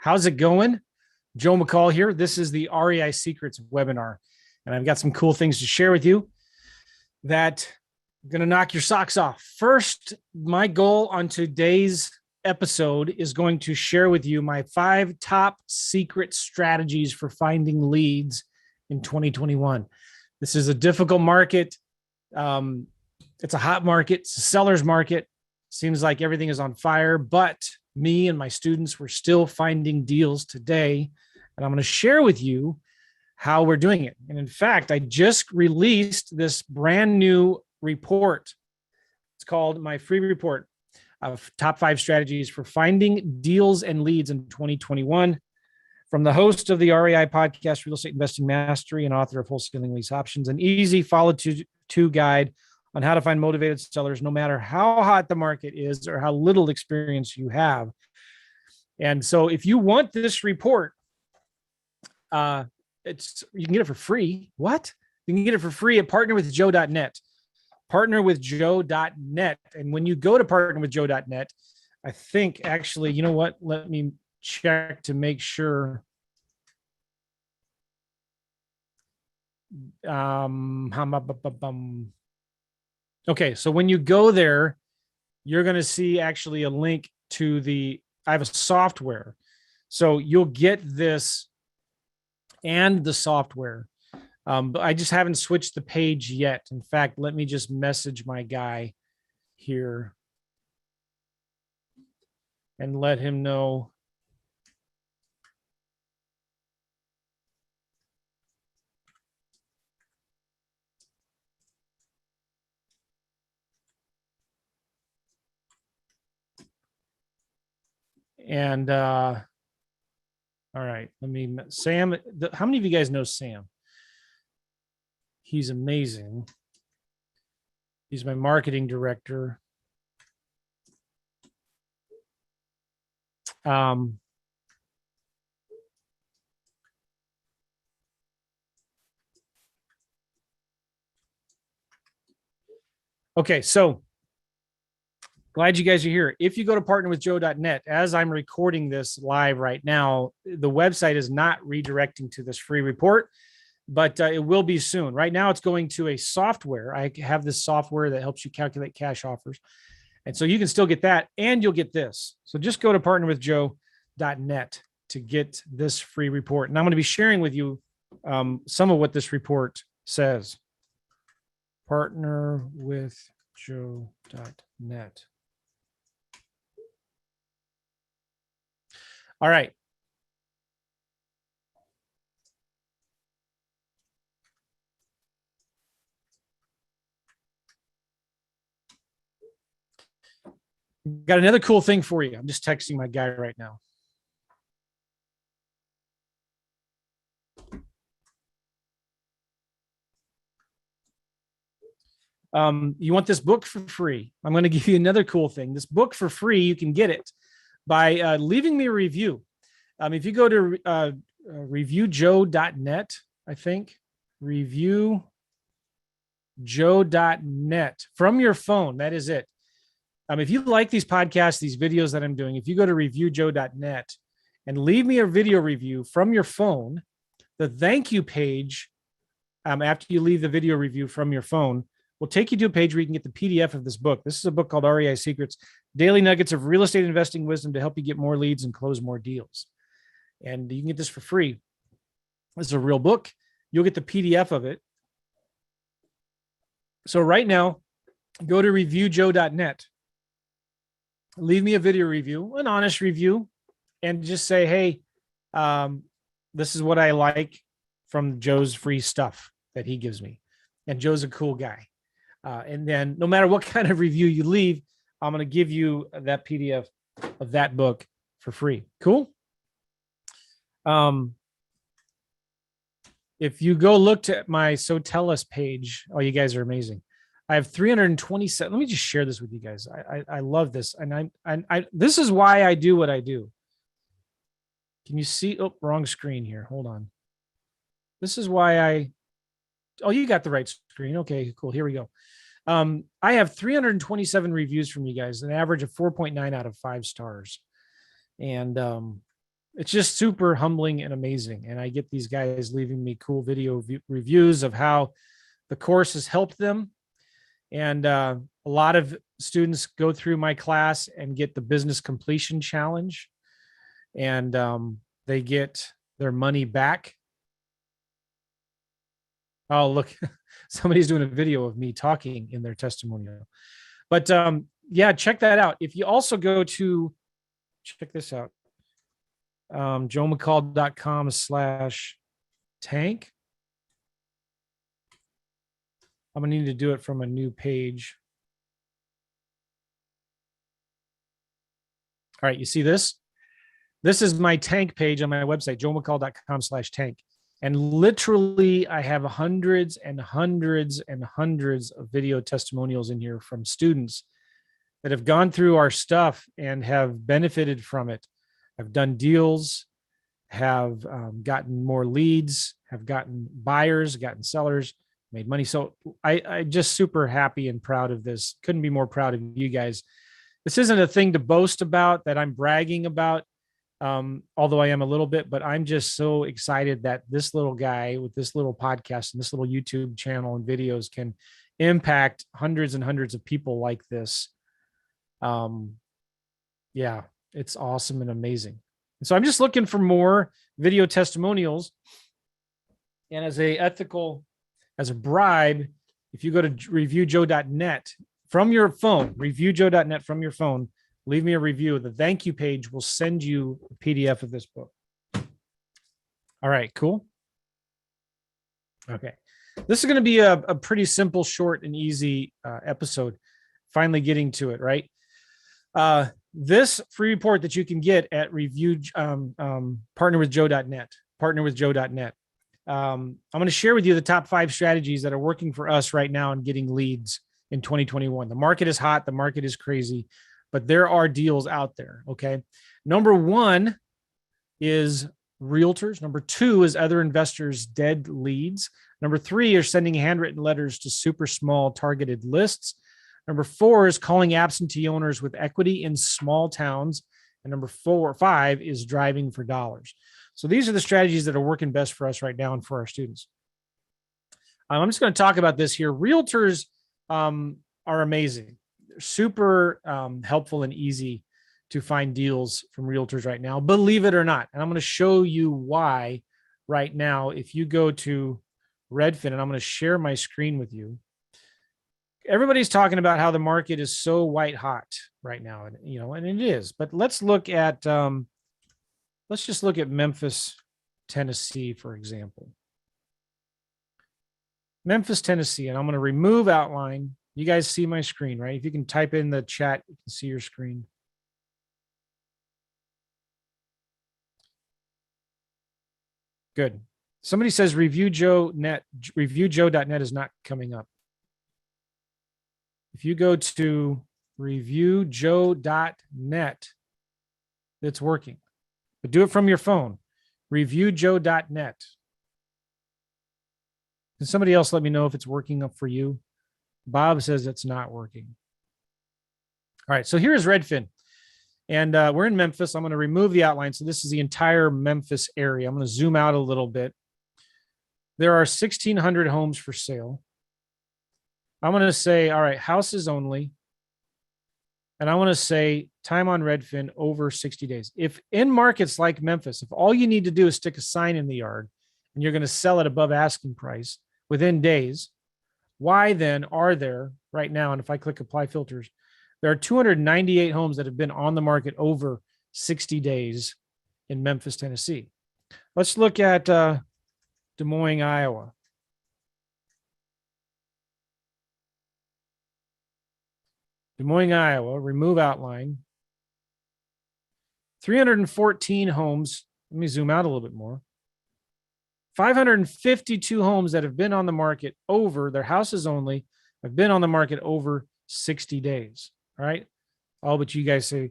How's it going? Joe McCall here. This is the REI Secrets webinar, and I've got some cool things to share with you that are going to knock your socks off. First, my goal on today's episode is going to share with you my 5 top secret strategies for finding leads in 2021. This is a difficult market. It's a hot market. It's a seller's market. Seems like everything is on fire, but me and my students, we're still finding deals today. And I'm going to share with you how we're doing it. And in fact, I just released this brand new report. It's called my free report of top 5 strategies for finding deals and leads in 2021 from the host of the REI podcast, Real Estate Investing Mastery, and author of Wholesaling Lease Options, an easy follow-to guide on how to find motivated sellers, no matter how hot the market is or how little experience you have. And so if you want this report, you can get it for free. What? You can get it for free at partnerwithjoe.net. Partnerwithjoe.net. And when you go to partnerwithjoe.net, I think actually, you know what? Let me check to make sure. Okay, so when you go there, you're going to see actually a link to I have a software. So you'll get this and the software. But I just haven't switched the page yet. In fact, let me just message my guy here and let him know. And all right, Sam, how many of you guys know Sam? He's amazing. He's my marketing director. Okay, so glad you guys are here. If you go to partnerwithjoe.net, as I'm recording this live right now, the website is not redirecting to this free report, but it will be soon. Right now, it's going to a software. I have this software that helps you calculate cash offers. And so you can still get that, and you'll get this. So just go to partnerwithjoe.net to get this free report. And I'm going to be sharing with you some of what this report says. Partnerwithjoe.net. All right. Got another cool thing for you. I'm just texting my guy right now. You want this book for free? I'm going to give you another cool thing. This book for free, you can get it by leaving me a review. If you go to reviewjoe.net, I think, reviewjoe.net from your phone. That is it. If you like these podcasts, these videos that I'm doing, if you go to reviewjoe.net and leave me a video review from your phone, the thank you page, after you leave the video review from your phone, will take you to a page where you can get the PDF of this book. This is a book called REI Secrets, Daily Nuggets of Real Estate Investing Wisdom to help you get more leads and close more deals. And you can get this for free. This is a real book. You'll get the PDF of it. So right now, go to reviewjoe.net. Leave me a video review, an honest review, and just say, hey, this is what I like from Joe's free stuff that he gives me. And Joe's a cool guy. And then no matter what kind of review you leave, I'm going to give you that PDF of that book for free. Cool. If you go look at my So Tell Us page, oh, you guys are amazing. I have 327. Let me just share this with you guys. I love this. And this is why I do what I do. Can you see? Oh, wrong screen here. Hold on. This is why oh, you got the right screen. Okay, cool. Here we go. I have 327 reviews from you guys, an average of 4.9 out of 5 stars. And it's just super humbling and amazing. And I get these guys leaving me cool video reviews of how the course has helped them. And a lot of students go through my class and get the business completion challenge, and they get their money back. Oh, look, somebody's doing a video of me talking in their testimonial. But yeah, check that out. If you also go to, check this out, joemccall.com/tank. I'm going to need to do it from a new page. All right, you see this? This is my tank page on my website, joemccall.com/tank. And literally, I have hundreds and hundreds and hundreds of video testimonials in here from students that have gone through our stuff and have benefited from it, have done deals, have gotten more leads, have gotten buyers, gotten sellers, made money. So I'm just super happy and proud of this. Couldn't be more proud of you guys. This isn't a thing to boast about, that I'm bragging about, although I am a little bit, but I'm just so excited that this little guy with this little podcast and this little YouTube channel and videos can impact hundreds and hundreds of people like this. Yeah, it's awesome and amazing. And so I'm just looking for more video testimonials. And as a bribe, if you go to reviewjoe.net from your phone, reviewjoe.net from your phone, leave me a review. The thank you page will send you a PDF of this book. All right, cool. Okay. This is going to be a pretty simple, short, and easy episode. Finally getting to it, right? This free report that you can get at partnerwithjoe.net, partnerwithjoe.net. I'm going to share with you the top 5 strategies that are working for us right now in getting leads in 2021. The market is hot. The market is crazy, but there are deals out there. Okay. Number 1 is realtors. Number 2 is other investors' dead leads. Number 3 are sending handwritten letters to super small targeted lists. Number 4 is calling absentee owners with equity in small towns. And number 5 is driving for dollars. So these are the strategies that are working best for us right now and for our students. I'm just going to talk about this here. Realtors are amazing. They're super helpful and easy to find deals from realtors right now, believe it or not. And I'm going to show you why right now. If you go to Redfin, and I'm going to share my screen with you. Everybody's talking about how the market is so white hot right now, and and it is. But let's look at let's just look at Memphis, Tennessee, for example. Memphis, Tennessee, and I'm going to remove outline. You guys see my screen, right? If you can type in the chat, you can see your screen. Good. Somebody says reviewjoe.net is not coming up. If you go to reviewjoe.net, it's working. But do it from your phone. Reviewjoe.net. Can somebody else let me know if it's working up for you? Bob says it's not working. All right, so here's Redfin. And we're in Memphis. I'm going to remove the outline. So this is the entire Memphis area. I'm going to zoom out a little bit. There are 1,600 homes for sale. I'm going to say, all right, houses only. And I want to say time on Redfin over 60 days. If in markets like Memphis, if all you need to do is stick a sign in the yard and you're going to sell it above asking price within days, why then are there right now, and if I click apply filters, there are 298 homes that have been on the market over 60 days in Memphis, Tennessee. Let's look at Des Moines, Iowa. Des Moines, Iowa, remove outline. 314 homes. Let me zoom out a little bit more. 552 homes that have been on the market over, their houses only, have been on the market over 60 days. All right. Oh, but you guys say,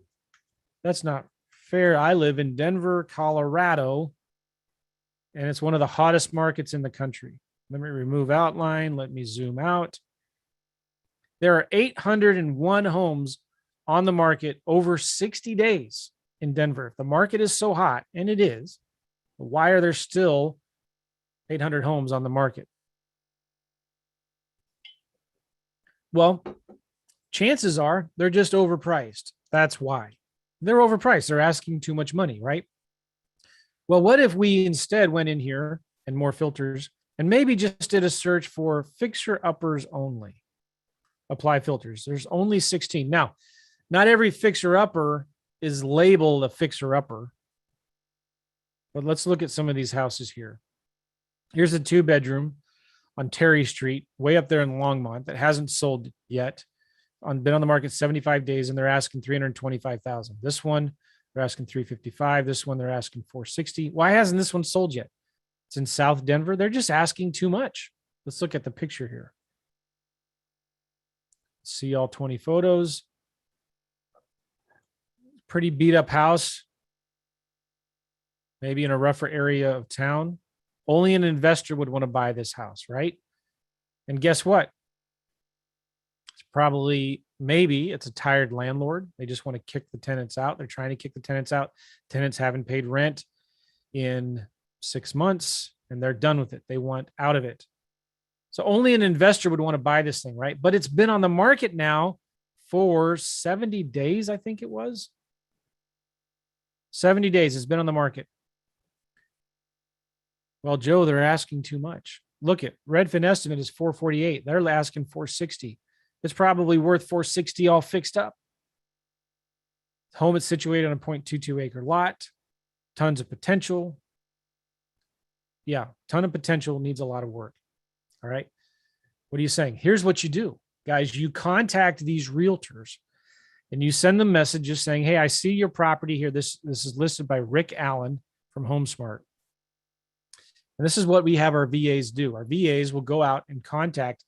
that's not fair. I live in Denver, Colorado, and it's one of the hottest markets in the country. Let me remove outline. Let me zoom out. There are 801 homes on the market over 60 days in Denver. If the market is so hot, and it is, why are there still 800 homes on the market? Well, chances are they're just overpriced. That's why. They're overpriced. They're asking too much money, right? Well, what if we instead went in here and more filters and maybe just did a search for fixer uppers only? Apply filters. There's only 16. Now, not every fixer upper is labeled a fixer upper, but let's look at some of these houses here. Here's a 2-bedroom on Terry Street, way up there in Longmont, that hasn't sold yet. Been on the market 75 days, and they're asking $325,000. This one, they're asking $355,000. This one, they're asking $460,000. Why hasn't this one sold yet? It's in South Denver. They're just asking too much. Let's look at the picture here. See all 20 photos. Pretty beat up house. Maybe in a rougher area of town. Only an investor would want to buy this house, right? And guess what? It's probably, maybe it's a tired landlord. They just want to kick the tenants out. They're trying to kick the tenants out. Tenants haven't paid rent in 6 months and they're done with it. They want out of it. So only an investor would want to buy this thing, right? But it's been on the market now for 70 days, I think it was. 70 days it's been on the market. Well, Joe, they're asking too much. Look at Redfin estimate is 448. They're asking 460. It's probably worth 460 all fixed up. Home is situated on a 0.22 acre lot. Tons of potential. Yeah, ton of potential, needs a lot of work. All right. What are you saying? Here's what you do, guys. You contact these realtors and you send them messages saying, hey, I see your property here. This is listed by Rick Allen from HomeSmart. And this is what we have our VAs do. Our VAs will go out and contact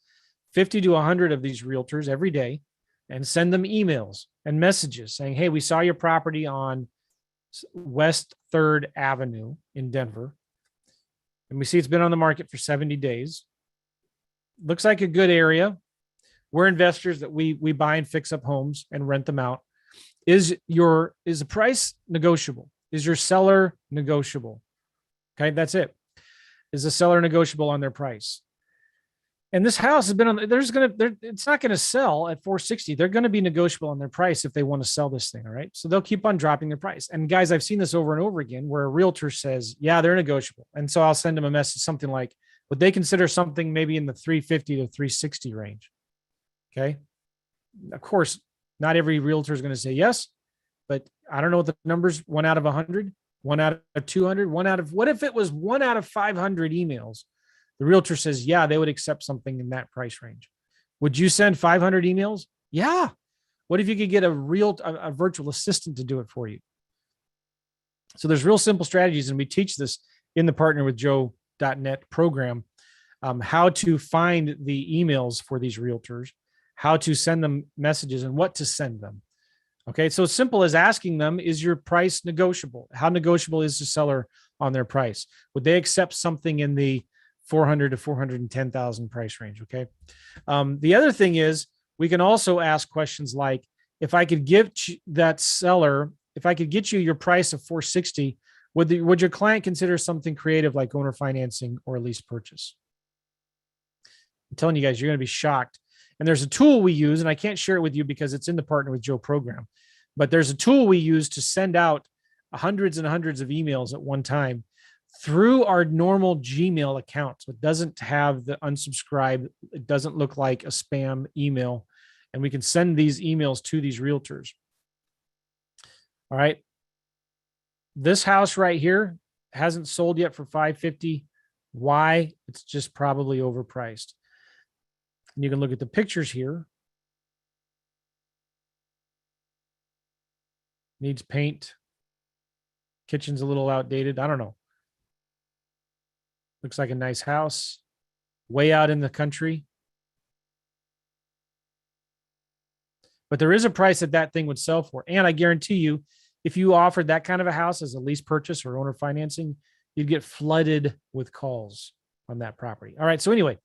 50 to 100 of these realtors every day and send them emails and messages saying, hey, we saw your property on West 3rd Avenue in Denver. And we see it's been on the market for 70 days. Looks like a good area. We're investors that we buy and fix up homes and rent them out. Is the price negotiable? Is your seller negotiable? Okay, that's it. Is the seller negotiable on their price? And this house has been on, it's not going to sell at 460. They're going to be negotiable on their price if they want to sell this thing. All right. So they'll keep on dropping their price. And guys, I've seen this over and over again where a realtor says, yeah, they're negotiable. And so I'll send them a message, something like, would they consider something maybe in the 350 to 360 range? Okay. Of course, not every realtor is going to say yes, but I don't know what the numbers, 1 out of 100, 1 out of 200, what if it was 1 out of 500 emails? The realtor says, yeah, they would accept something in that price range. Would you send 500 emails? Yeah. What if you could get a virtual assistant to do it for you? So there's real simple strategies. And we teach this in the Partner with Joe.net program, how to find the emails for these realtors, how to send them messages and what to send them. Okay. So as simple as asking them, is your price negotiable? How negotiable is the seller on their price? Would they accept something in the 400 to 410,000 price range? Okay. The other thing is we can also ask questions like, if I could give that seller, if I could get you your price of 460, would your client consider something creative like owner financing or a lease purchase? I'm telling you guys, you're going to be shocked. And there's a tool we use, and I can't share it with you because it's in the Partner with Joe program, but there's a tool we use to send out hundreds and hundreds of emails at one time through our normal Gmail account. So it doesn't have the unsubscribe. It doesn't look like a spam email. And we can send these emails to these realtors. All right. This house right here hasn't sold yet for $550. Why? It's just probably overpriced. And you can look at the pictures here. Needs paint. Kitchen's a little outdated. I don't know. Looks like a nice house. Way out in the country. But there is a price that thing would sell for. And I guarantee you, if you offered that kind of a house as a lease purchase or owner financing, you'd get flooded with calls on that property. All right. So anyway,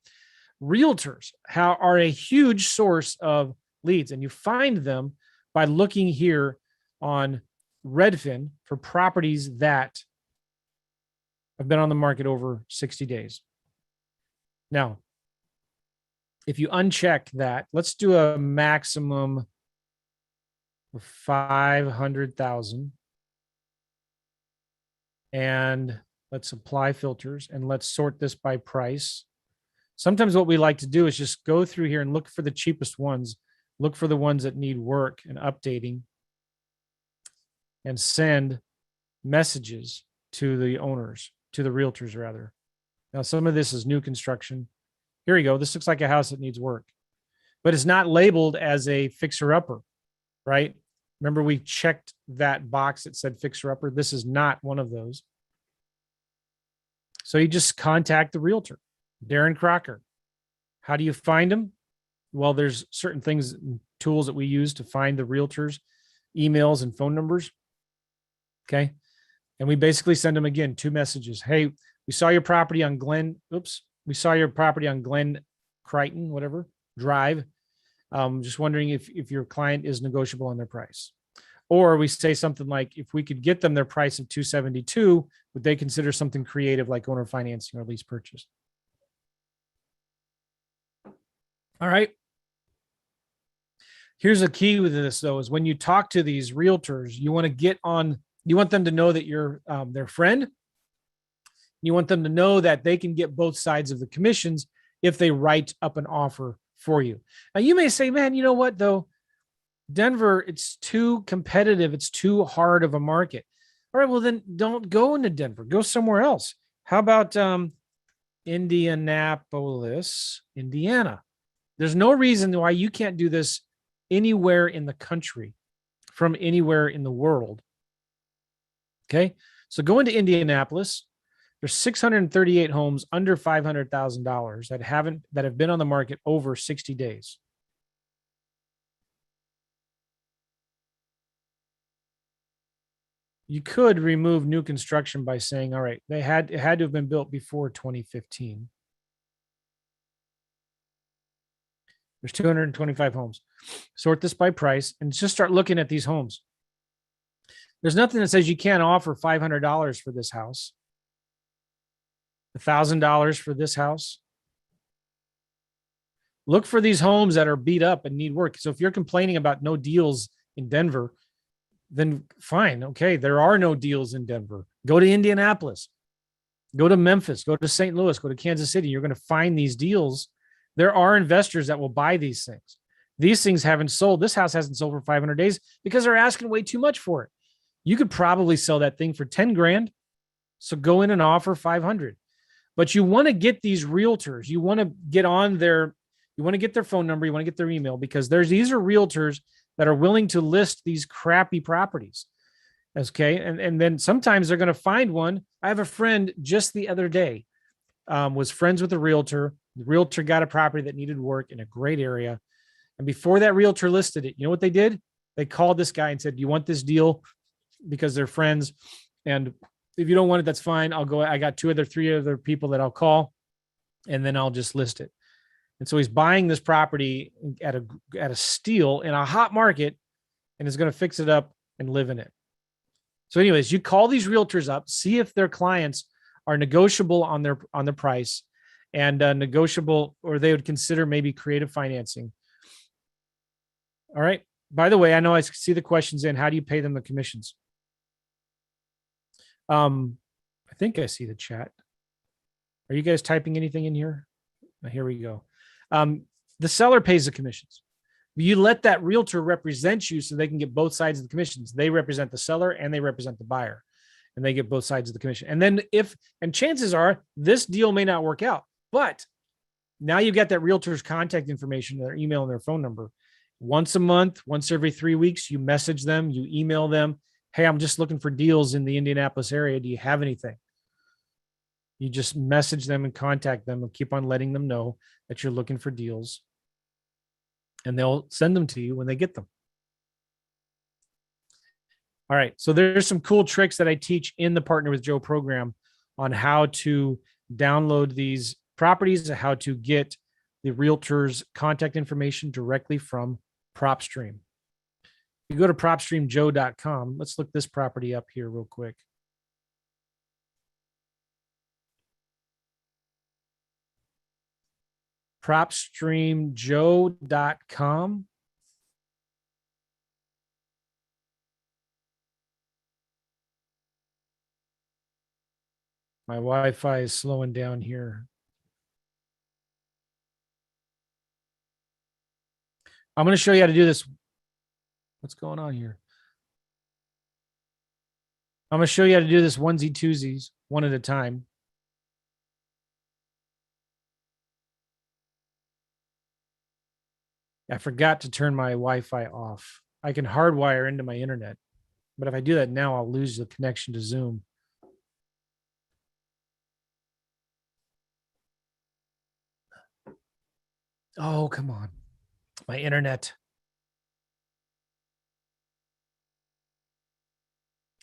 realtors are a huge source of leads, and you find them by looking here on Redfin for properties that have been on the market over 60 days. Now, if you uncheck that, let's do a maximum of 500,000. And let's apply filters and let's sort this by price. Sometimes what we like to do is just go through here and look for the cheapest ones, look for the ones that need work and updating, and send messages to the owners, to the realtors rather. Now, some of this is new construction. Here we go. This looks like a house that needs work, but it's not labeled as a fixer-upper, right? Remember, we checked that box that said fixer-upper. This is not one of those. So you just contact the realtor, Darren Crocker. How do you find him? Well, there's certain things, tools that we use to find the realtors, emails and phone numbers. Okay. And we basically send them again 2 messages. Hey, we saw your property on Glen Crichton, whatever, Drive. Just wondering if your client is negotiable on their price. Or we say something like, if we could get them their price of $272, would they consider something creative like owner financing or lease purchase? All right. Here's a key with this though, is when you talk to these realtors, you want them to know that you're their friend. You want them to know that they can get both sides of the commissions if they write up an offer for you. Now you may say, man, you know what though? Denver, it's too competitive. It's too hard of a market. All right, well then don't go into Denver. Go somewhere else. How about Indianapolis, Indiana? There's no reason why you can't do this anywhere in the country from anywhere in the world. Okay, so go into Indianapolis. There's 638 homes under $500,000 that have been on the market over 60 days. You could remove new construction by saying, all right, it had to have been built before 2015. There's 225 homes. Sort this by price and just start looking at these homes. There's nothing that says you can't offer $500 for this house, $1,000 for this house. Look for these homes that are beat up and need work. So if you're complaining about no deals in Denver, then fine. Okay, there are no deals in Denver. Go to Indianapolis, go to Memphis, go to St. Louis, go to Kansas City. You're going to find these deals. There are investors that will buy these things. These things haven't sold. This house hasn't sold for 500 days because they're asking way too much for it. You could probably sell that thing for 10 grand. So go in and offer 500. But you want to get these realtors. You want to get on you want to get their phone number. You want to get their email because these are realtors that are willing to list these crappy properties. Okay. And then sometimes they're going to find one. I have a friend just the other day, was friends with a realtor. The realtor got a property that needed work in a great area. And before that realtor listed it, you know what they did? They called this guy and said, do you want this deal? Because they're friends. And if you don't want it, that's fine. I'll go. I got 3 other people that I'll call and then I'll just list it. And so he's buying this property at a steal in a hot market and is going to fix it up and live in it. So anyways, you call these realtors up, see if their clients are negotiable on the price and negotiable, or they would consider maybe creative financing. All right. By the way, I know I see the questions in. How do you pay them the commissions? I think I see the chat. Are you guys typing anything in here? Here we go. The seller pays the commissions. You let that realtor represent you so they can get both sides of the commissions. They represent the seller and they represent the buyer, and they get both sides of the commission. And then chances are this deal may not work out, but now you've got that realtor's contact information, their email and their phone number. Once a month, once every 3 weeks, you message them, you email them. Hey, I'm just looking for deals in the Indianapolis area. Do you have anything? You just message them and contact them and keep on letting them know that you're looking for deals, and they'll send them to you when they get them. All right. So there's some cool tricks that I teach in the Partner with Joe program on how to download these properties, how to get the realtor's contact information directly from PropStream. you go to propstreamjoe.com, let's look this property up here real quick. propstreamjoe.com. My Wi-Fi is slowing down here. I'm going to show you how to do this. What's going on here? I'm going to show you how to do this onesie twosies, one at a time. I forgot to turn my Wi-Fi off. I can hardwire into my internet, but if I do that now, I'll lose the connection to Zoom. Oh, come on. My internet.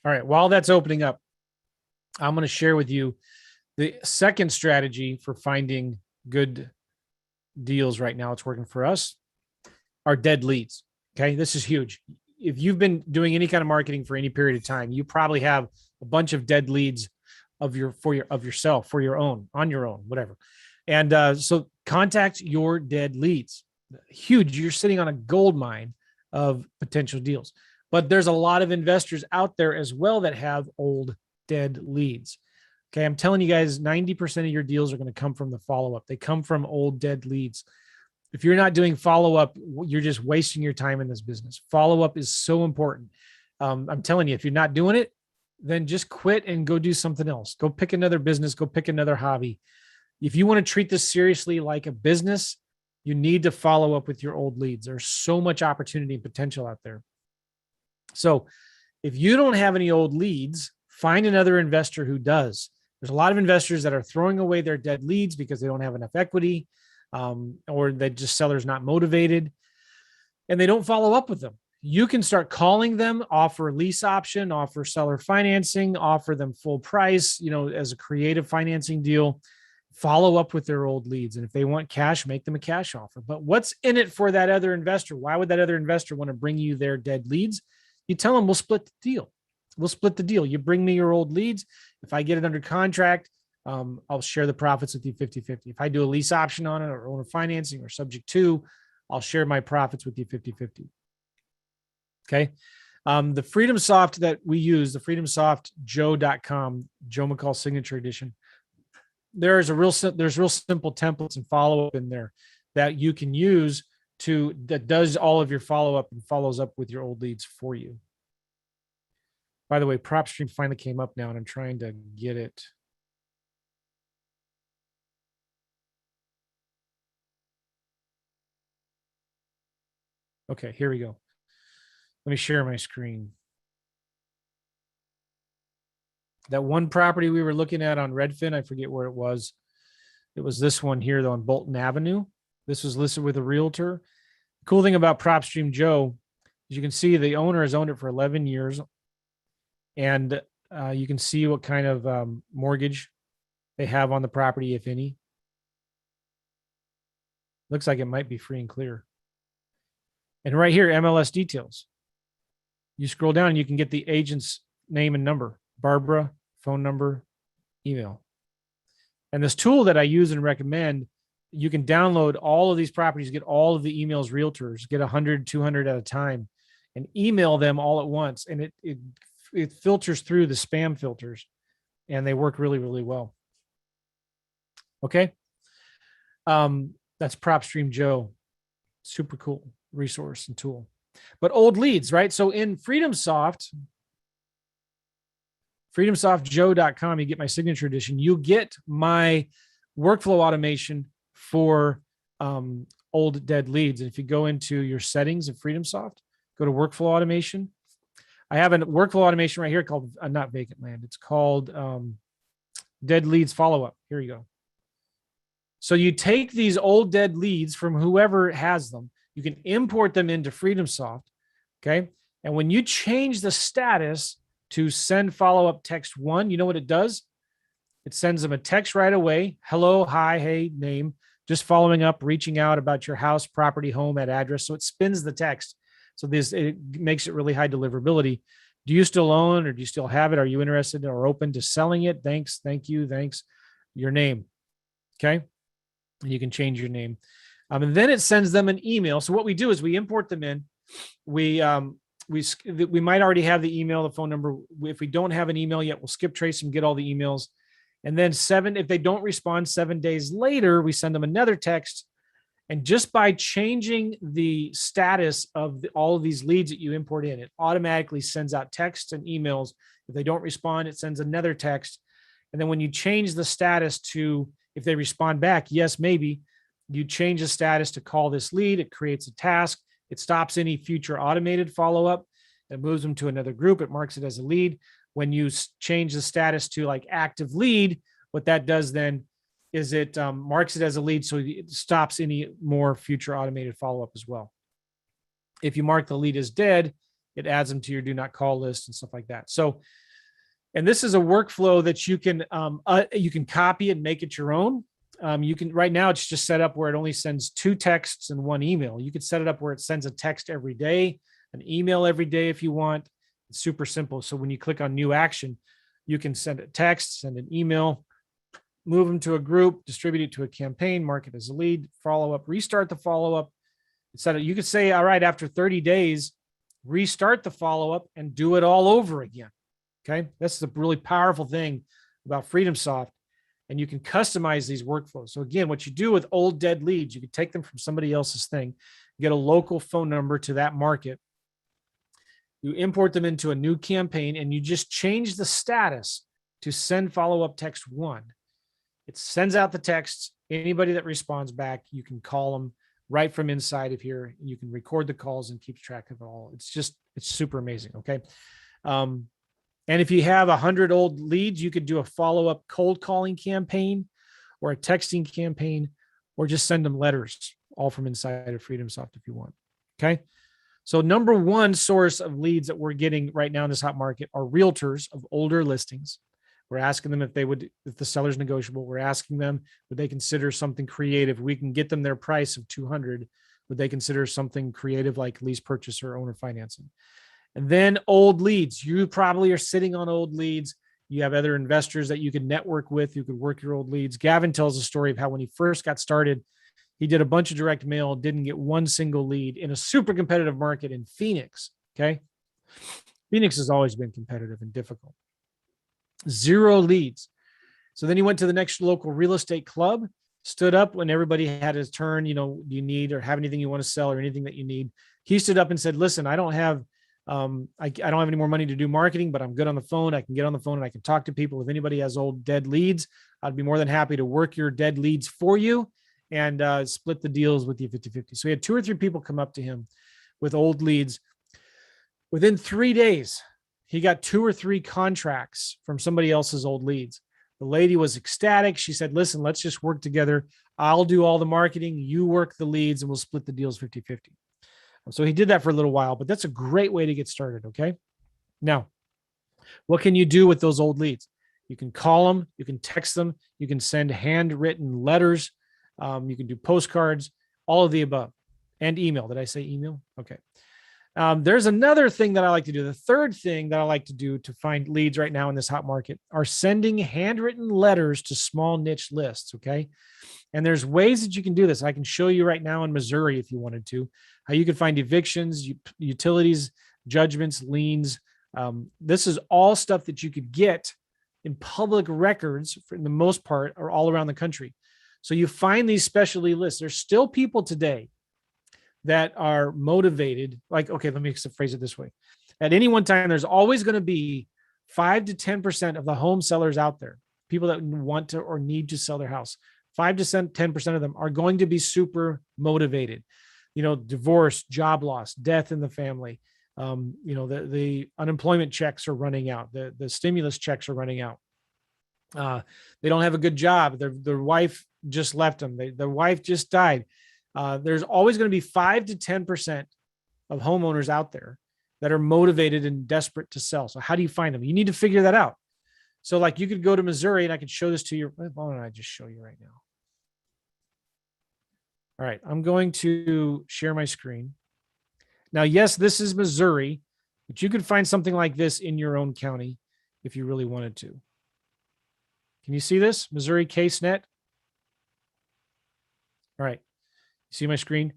All right. While that's opening up, I'm going to share with you the second strategy for finding good deals right now. It's working for us. Are dead leads. Okay. This is huge. If you've been doing any kind of marketing for any period of time, you probably have a bunch of dead leads of yourself, for your own, on your own, whatever. And so contact your dead leads. Huge. You're sitting on a gold mine of potential deals. But there's a lot of investors out there as well that have old dead leads. Okay. I'm telling you guys, 90% of your deals are going to come from the follow-up. They come from old dead leads. If you're not doing follow-up, you're just wasting your time in this business. Follow-up is so important. I'm telling you, if you're not doing it, then just quit and go do something else. Go pick another business, go pick another hobby. If you want to treat this seriously like a business, you need to follow up with your old leads. There's so much opportunity and potential out there. So if you don't have any old leads, find another investor who does. There's a lot of investors that are throwing away their dead leads because they don't have enough equity, or that just seller's not motivated and they don't follow up with them. You can start calling them, offer lease option, offer seller financing, offer them full price, as a creative financing deal, follow up with their old leads. And if they want cash, make them a cash offer. But what's in it for that other investor? Why would that other investor want to bring you their dead leads? You tell them, we'll split the deal. We'll split the deal. You bring me your old leads. If I get it under contract, I'll share the profits with you 50-50. If I do a lease option on it or owner financing or subject to, I'll share my profits with you 50-50. Okay. The Freedom Soft that we use, the freedomsoftjoe.com, Joe McCall Signature Edition. There's real simple templates and follow-up in there that you can use that does all of your follow-up and follows up with your old leads for you. By the way, PropStream finally came up now and I'm trying to get it. Okay, here we go. Let me share my screen. That one property we were looking at on Redfin, I forget where it was. It was this one here, though, on Bolton Avenue. This was listed with a realtor. Cool thing about PropStream Joe, as you can see, the owner has owned it for 11 years. And you can see what kind of mortgage they have on the property, if any. Looks like it might be free and clear. And right here, MLS details. You scroll down and you can get the agent's name and number, Barbara, phone number, email. And this tool that I use and recommend, you can download all of these properties, get all of the emails, realtors, get 100, 200 at a time, and email them all at once. And it filters through the spam filters, and they work really, really well. Okay. That's PropStream Joe. Super cool resource and tool. But old leads, right? So in freedomsoftjoe.com, you get my signature edition. You get my workflow automation for old dead leads. And if you go into your settings of FreedomSoft, go to workflow automation. I have a workflow automation right here called not vacant land. It's called dead leads follow-up. Here you go. So you take these old dead leads from whoever has them, you can import them into FreedomSoft. Okay. And when you change the status to send follow-up text 1, you know what it does? It sends them a text right away. Hello, hi, hey, name, just following up, reaching out about your house, property, home, at address. So it spins the text. So it makes it really high deliverability. Do you still own, or do you still have it? Are you interested or open to selling it? Thanks. Thank you. Thanks. Your name. Okay. And you can change your name. And then it sends them an email. So what we do is we import them in. We might already have the email, the phone number. If we don't have an email yet, we'll skip trace and get all the emails. And then if they don't respond 7 days later, we send them another text. And just by changing the status of all of these leads that you import in, it automatically sends out texts and emails. If they don't respond, it sends another text. And then when you change the status to, if they respond back, yes, maybe, you change the status to call this lead. It creates a task. It stops any future automated follow-up. It moves them to another group. It marks it as a lead. When you change the status to like active lead, what that does then is it marks it as a lead, so it stops any more future automated follow-up as well. If you mark the lead as dead, it adds them to your do not call list and stuff like that. So, and this is a workflow that you can copy and make it your own. You can, right now it's just set up where it only sends 2 texts and 1 email. You could set it up where it sends a text every day, an email every day if you want. It's super simple. So when you click on new action, you can send a text, send an email, move them to a group, distribute it to a campaign, mark it as a lead, follow up, restart the follow up. You could say, all right, after 30 days, restart the follow up and do it all over again. Okay. That's the really powerful thing about FreedomSoft. And you can customize these workflows. So again, what you do with old dead leads, you can take them from somebody else's thing, get a local phone number to that market. You import them into a new campaign and you just change the status to send follow-up text 1. It sends out the text. Anybody that responds back, you can call them right from inside of here. You can record the calls and keep track of it all. It's super amazing. Okay. And if you have 100 old leads, you could do a follow-up cold calling campaign or a texting campaign, or just send them letters, all from inside of FreedomSoft if you want. Okay. So number one source of leads that we're getting right now in this hot market are realtors of older listings. We're asking them if the seller's negotiable. We're asking them, would they consider something creative? We can get them their price of 200. Would they consider something creative like lease purchase or owner financing? And then old leads. You probably are sitting on old leads. You have other investors that you can network with. You could work your old leads. Gavin tells a story of how when he first got started, he did a bunch of direct mail, didn't get one single lead in a super competitive market in Phoenix. Okay. Phoenix has always been competitive and difficult. 0 leads. So then he went to the next local real estate club, stood up when everybody had his turn. You know, do you need or have anything you want to sell or anything that you need? He stood up and said, listen, I don't have any more money to do marketing, but I'm good on the phone. I can get on the phone and I can talk to people. If anybody has old dead leads, I'd be more than happy to work your dead leads for you and split the deals with you 50-50. So he had 2 or 3 people come up to him with old leads. Within 3 days, he got 2 or 3 contracts from somebody else's old leads. The lady was ecstatic. She said, listen, let's just work together. I'll do all the marketing. You work the leads and we'll split the deals 50-50. So he did that for a little while, but that's a great way to get started. Okay. Now, what can you do with those old leads? You can call them, you can text them, you can send handwritten letters, you can do postcards, all of the above, and email. Did I say email? Okay. There's another thing that I like to do. The third thing that I like to do to find leads right now in this hot market are sending handwritten letters to small niche lists. Okay. And there's ways that you can do this. I can show you right now in Missouri, if you wanted to, how you can find evictions, utilities, judgments, liens. This is all stuff that you could get in public records for the most part, or all around the country. So you find these specialty lists. There's still people today that are motivated. Like, okay, let me phrase it this way. At any one time, there's always going to be 5 to 10% of the home sellers out there, people that want to or need to sell their house. 5 to 10% of them are going to be super motivated. You know, divorce, job loss, death in the family. You know, the unemployment checks are running out. The stimulus checks are running out. They don't have a good job. Their wife just left them. Their wife just died. There's always going to be 5 to 10% of homeowners out there that are motivated and desperate to sell. So how do you find them? You need to figure that out. So like you could go to Missouri and I could show this to you. Why don't I just show you right now? All right. I'm going to share my screen. Now, yes, this is Missouri, but you could find something like this in your own county if you really wanted to. Can you see this? Missouri case net. All right. See my screen?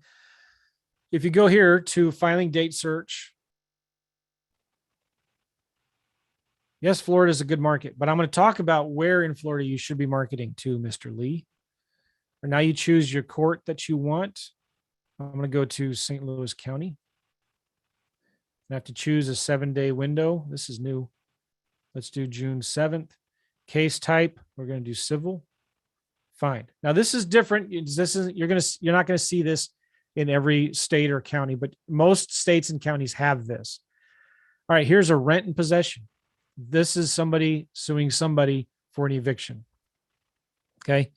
If you go here to filing date search, yes, Florida is a good market, but I'm going to talk about where in Florida you should be marketing to, Mr. Lee. Or now you choose your court that you want. I'm going to go to St. Louis County. I have to choose a 7-day window. This is new. Let's do June 7th. Case type, we're going to do civil. Fine. Now this is different. This is you're not going to see this in every state or county, but most states and counties have this. All right, here's a rent in possession. This is somebody suing somebody for an eviction. Okay.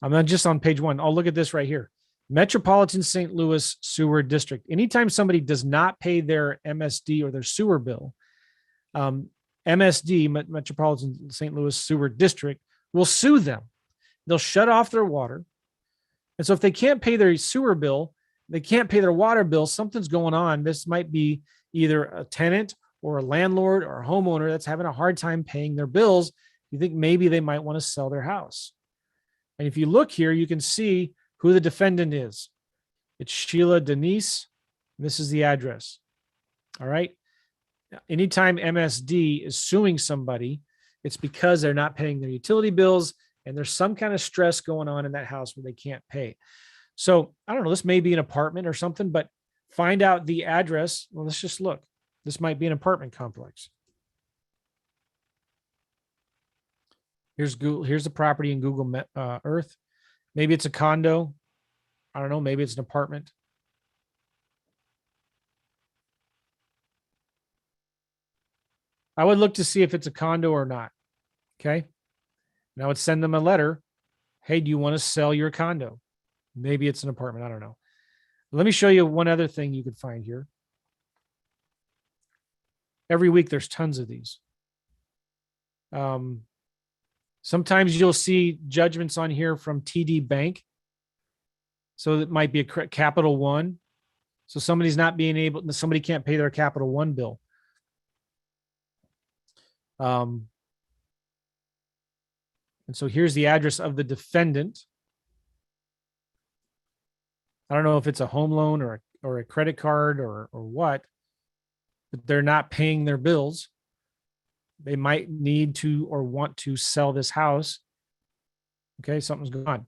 I'm not just on page 1. I'll look at this right here. Metropolitan St. Louis Sewer District. Anytime somebody does not pay their MSD or their sewer bill, MSD, Metropolitan St. Louis Sewer District, will sue them. They'll shut off their water. And so if they can't pay their sewer bill, they can't pay their water bill, something's going on. This might be either a tenant or a landlord or a homeowner that's having a hard time paying their bills. You think maybe they might want to sell their house. And if you look here, you can see who the defendant is. It's Sheila Denise. This is the address. All right. Anytime MSD is suing somebody, it's because they're not paying their utility bills and there's some kind of stress going on in that house where they can't pay. So I don't know, this may be an apartment or something, but find out the address. Well, let's just look. This might be an apartment complex. Here's Google. Here's the property in Google Earth. Maybe it's a condo. I don't know. Maybe it's an apartment. I would look to see if it's a condo or not. Okay. Now I would send them a letter. Hey, do you want to sell your condo? Maybe it's an apartment. I don't know. Let me show you one other thing you could find here. Every week, there's tons of these. Sometimes you'll see judgments on here from TD Bank. So it might be a Capital One. So somebody's not being able, somebody can't pay their Capital One bill. And so here's the address of the defendant. I don't know if it's a home loan or a credit card or what, but they're not paying their bills. They might need to or want to sell this house. Okay, something's going on.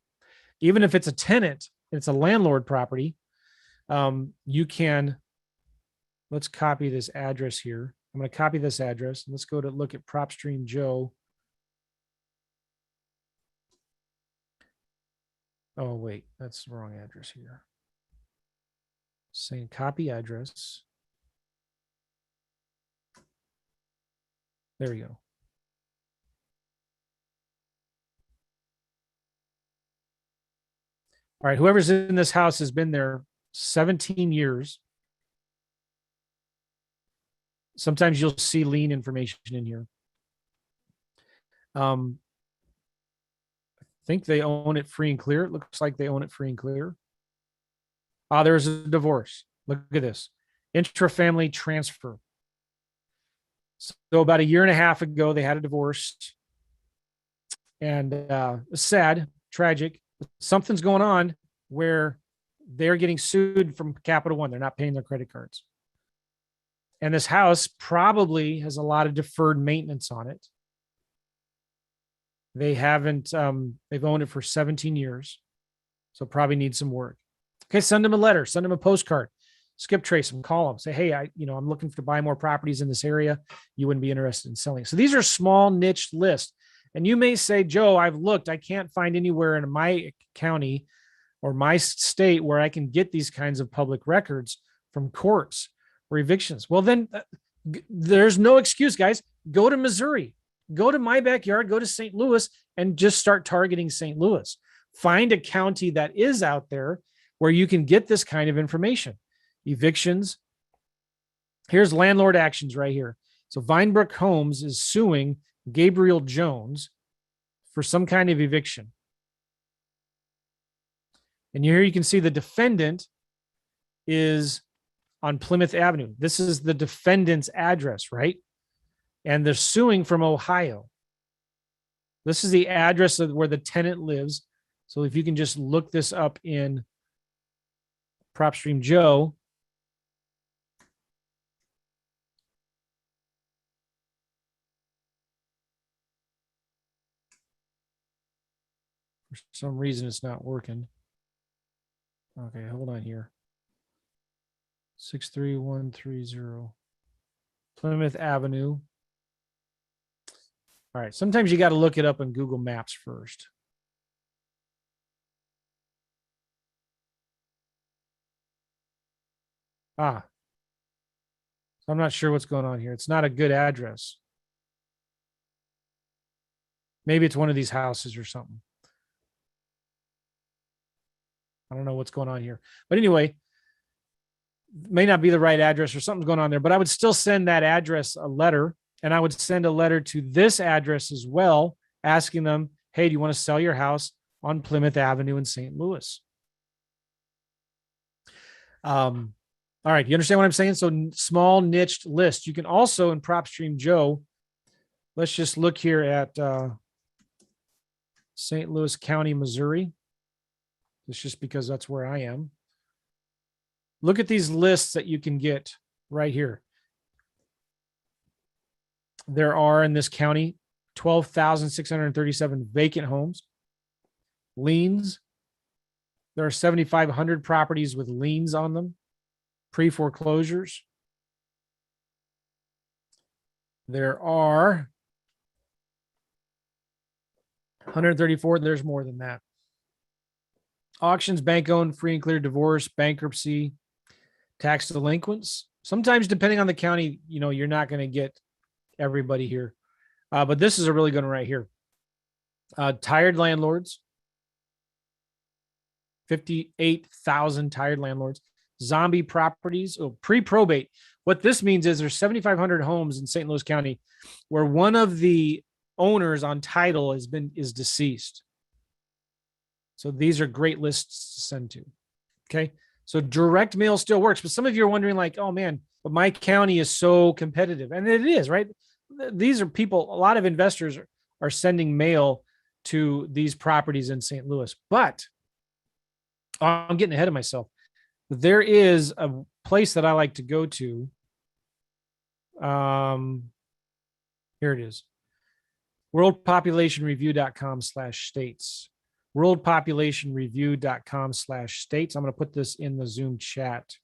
Even if it's a tenant, it's a landlord property, you can, let's copy this address here. I'm going to copy this address. Let's go to look at PropStream Joe. Oh, wait, that's the wrong address here. Saying copy address. There we go. All right, whoever's in this house has been there 17 years. Sometimes you'll see lien information in here. I think they own it free and clear. It looks like they own it free and clear. There's a divorce. Look at this. Intra-family transfer. So about a year and a half ago, they had a divorce. And sad, tragic. Something's going on where they're getting sued from Capital One. They're not paying their credit cards. And this house probably has a lot of deferred maintenance on it. They haven't, they've owned it for 17 years. So probably needs some work. Okay, send them a letter, send them a postcard, skip trace them, call them, say, hey, I'm looking to buy more properties in this area. You wouldn't be interested in selling. So these are small niche lists. And you may say, Joe, I've looked, I can't find anywhere in my county or my state where I can get these kinds of public records from courts or evictions. Well, then there's no excuse, guys. Go to Missouri, go to my backyard, go to St. Louis and just start targeting St. Louis. Find a county that is out there where you can get this kind of information. Evictions. Here's landlord actions right here. So Vinebrook Homes is suing Gabriel Jones for some kind of eviction. And here you can see the defendant is on Plymouth Avenue. This is the defendant's address, right? And they're suing from Ohio. This is the address of where the tenant lives. So if you can just look this up in PropStream Joe. For some reason, it's not working. Okay, hold on here. 63130 Plymouth Avenue. All right, sometimes you got to look it up on Google Maps first. So I'm not sure what's going on here. It's not a good address. Maybe it's one of these houses or something. I don't know what's going on here. But anyway, may not be the right address or something's going on there, but I would still send that address a letter, and I would send a letter to this address as well, asking them, hey, do you want to sell your house on Plymouth Avenue in St. Louis? All right. You understand what I'm saying? So small niched list. You can also in PropStream Joe, let's just look here at St. Louis County, Missouri. It's just because that's where I am. Look at these lists that you can get right here. There are in this county 12,637 vacant homes, liens. There are 7,500 properties with liens on them, pre-foreclosures. There are 134. There's more than that. Auctions, bank-owned, free and clear, divorce, bankruptcy, tax delinquents. Sometimes, depending on the county, you're not going to get everybody here. But this is a really good one right here. Tired landlords, 58,000 tired landlords. Zombie properties, pre-probate. What this means is there's 7,500 homes in St. Louis County where one of the owners on title is deceased. So these are great lists to send to. Okay. So direct mail still works, but some of you are wondering like, oh man, but my county is so competitive. And it is, right? These are people, a lot of investors are sending mail to these properties in St. Louis, but I'm getting ahead of myself. There is a place that I like to go to. Here it is. worldpopulationreview.com/states. worldpopulationreview.com/states. I'm going to put this in the Zoom chat.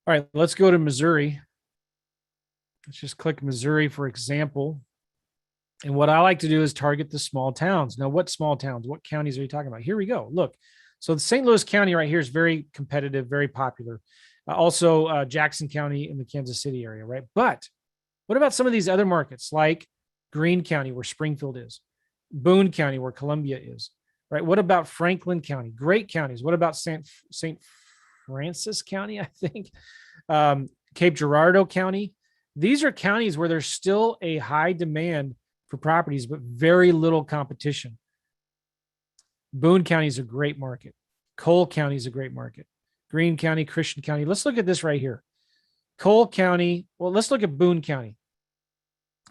All right, let's go to Missouri. Let's just click Missouri for example. And what I like to do is target the small towns. Now, what small towns? What counties are you talking about? Here we go. Look, so the St. Louis County right here is very competitive, very popular. Also, Jackson County in the Kansas City area, right? But what about some of these other markets like Greene County, where Springfield is, Boone County, where Columbia is, right? What about Franklin County? Great counties. What about St. Francis County, I think, Cape Girardeau County? These are counties where there's still a high demand for properties, but very little competition. Boone County is a great market. Cole County is a great market. Greene County, Christian County. Let's look at this right here. Cole County. Well, let's look at Boone County.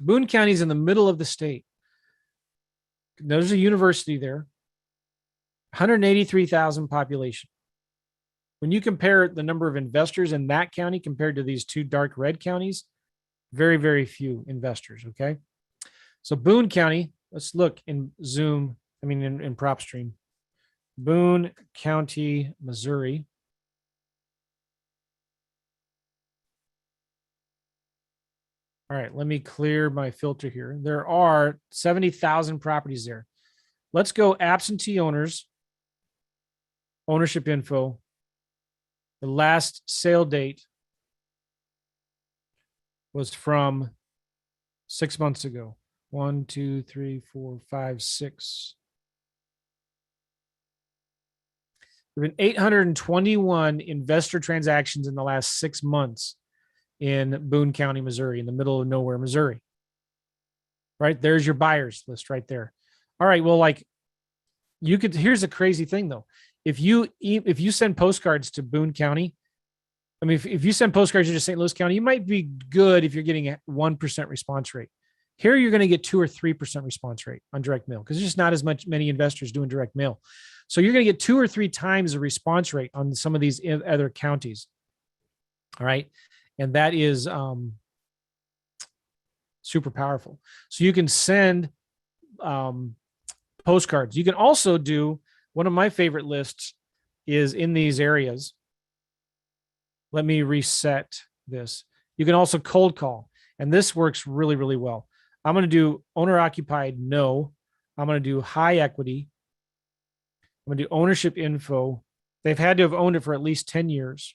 Boone County is in the middle of the state. There's a university there. 183,000 population. When you compare the number of investors in that county compared to these two dark red counties, very, very few investors, okay? So Boone County, let's look in Zoom, in PropStream. Boone County, Missouri. All right, let me clear my filter here. There are 70,000 properties there. Let's go absentee owners, ownership info. The last sale date was from 6 months ago. 1, 2, 3, 4, 5, 6. There have been 821 investor transactions in the last 6 months in Boone County, Missouri, in the middle of nowhere, Missouri. Right? There's your buyers list right there. All right. Well, You could, here's a crazy thing though. If you send postcards to Boone County, I mean, if you send postcards to St. Louis County, you might be good if you're getting a 1% response rate. Here, you're going to get 2 or 3% response rate on direct mail because there's just not as many investors doing direct mail. So you're going to get 2 or 3 times the response rate on some of these other counties. All right. And that is super powerful. So you can send postcards. You can also do, one of my favorite lists is in these areas. Let me reset this. You can also cold call, and this works really, really well. I'm going to do owner occupied, no. I'm going to do high equity. I'm going to do ownership info. They've had to have owned it for at least 10 years.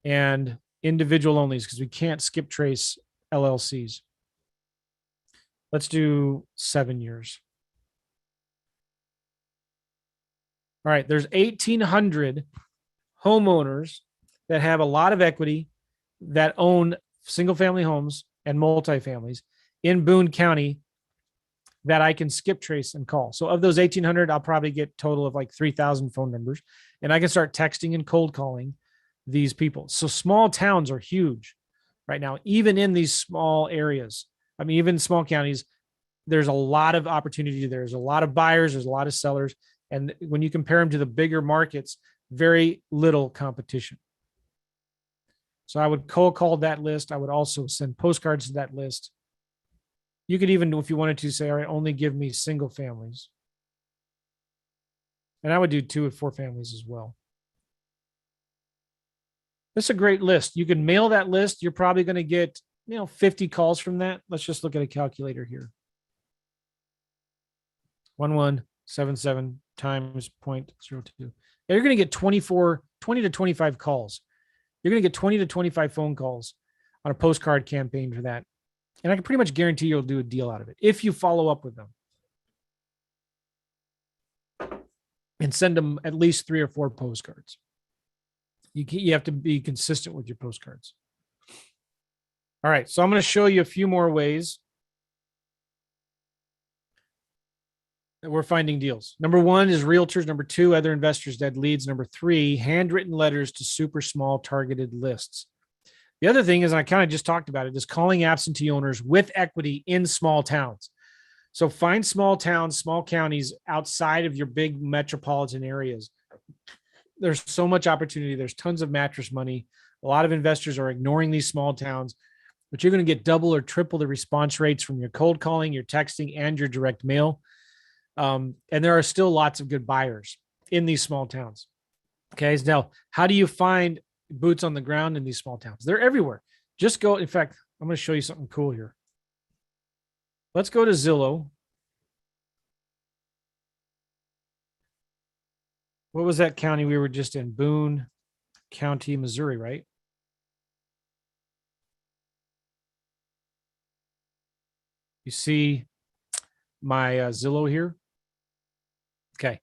And individual onlys, because we can't skip trace LLCs. Let's do 7 years. All right, there's 1,800 homeowners that have a lot of equity that own single family homes and multifamilies in Boone County that I can skip trace and call. So of those 1,800, I'll probably get total of like 3,000 phone numbers, and I can start texting and cold calling these people. So small towns are huge right now, even in these small areas. I mean, even small counties, there's a lot of opportunity. There's a lot of buyers, there's a lot of sellers. And when you compare them to the bigger markets, very little competition. So I would cold call that list. I would also send postcards to that list. You could even, if you wanted to, say, all right, only give me single families. And I would do 2 or 4 families as well. This is a great list. You can mail that list. You're probably going to get, 50 calls from that. Let's just look at a calculator here. 1177 times 0.02. You're going to get 20 to 25 calls. You're going to get 20 to 25 phone calls on a postcard campaign for that. And I can pretty much guarantee you'll do a deal out of it if you follow up with them and send them at least 3 or 4 postcards. You have to be consistent with your postcards. All right, so I'm going to show you a few more ways that we're finding deals. Number 1 is realtors. Number 2, other investors' dead leads. Number 3, handwritten letters to super small targeted lists. The other thing is, and I kind of just talked about it, is calling absentee owners with equity in small towns. So find small towns, small counties outside of your big metropolitan areas. There's so much opportunity. There's tons of mattress money. A lot of investors are ignoring these small towns, but you're going to get double or triple the response rates from your cold calling, your texting, and your direct mail. And there are still lots of good buyers in these small towns. Okay. Now, how do you find boots on the ground in these small towns? They're everywhere. Just go. In fact, I'm going to show you something cool here. Let's go to Zillow. What was that county we were just in? Boone County, Missouri, right? You see my Zillow here? Okay.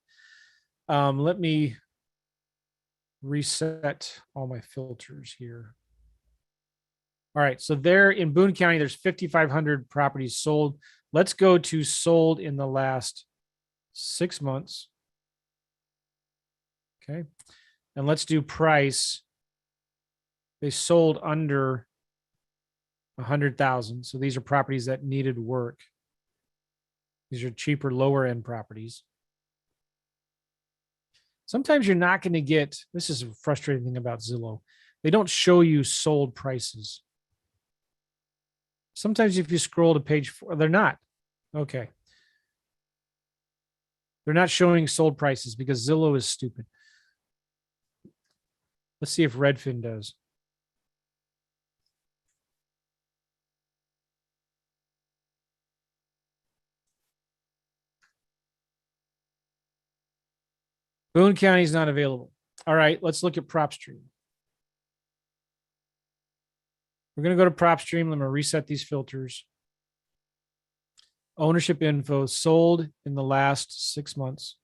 Let me reset all my filters here. All right. So there in Boone County, there's 5,500 properties sold. Let's go to sold in the last 6 months. Okay. And let's do price. They sold under 100,000. So these are properties that needed work. These are cheaper, lower end properties. Sometimes you're not going to get, this is a frustrating thing about Zillow. They don't show you sold prices. Sometimes if you scroll to page 4, they're not. Okay. They're not showing sold prices because Zillow is stupid. Let's see if Redfin does. Boone County is not available. All right, let's look at PropStream. We're going to go to PropStream. I'm going to reset these filters. Ownership info sold in the last 6 months.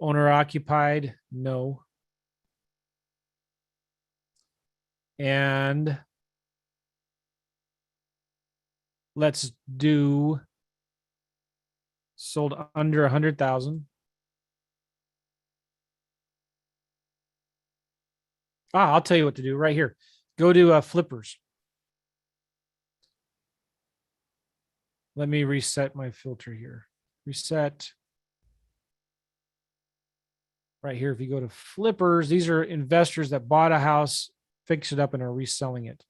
Owner occupied, no. And Let's do sold under 100,000. I'll tell you what to do right here. Go to flippers. Let me reset my filter here. Reset. Right here, if you go to flippers, these are investors that bought a house, fixed it up, and are reselling it.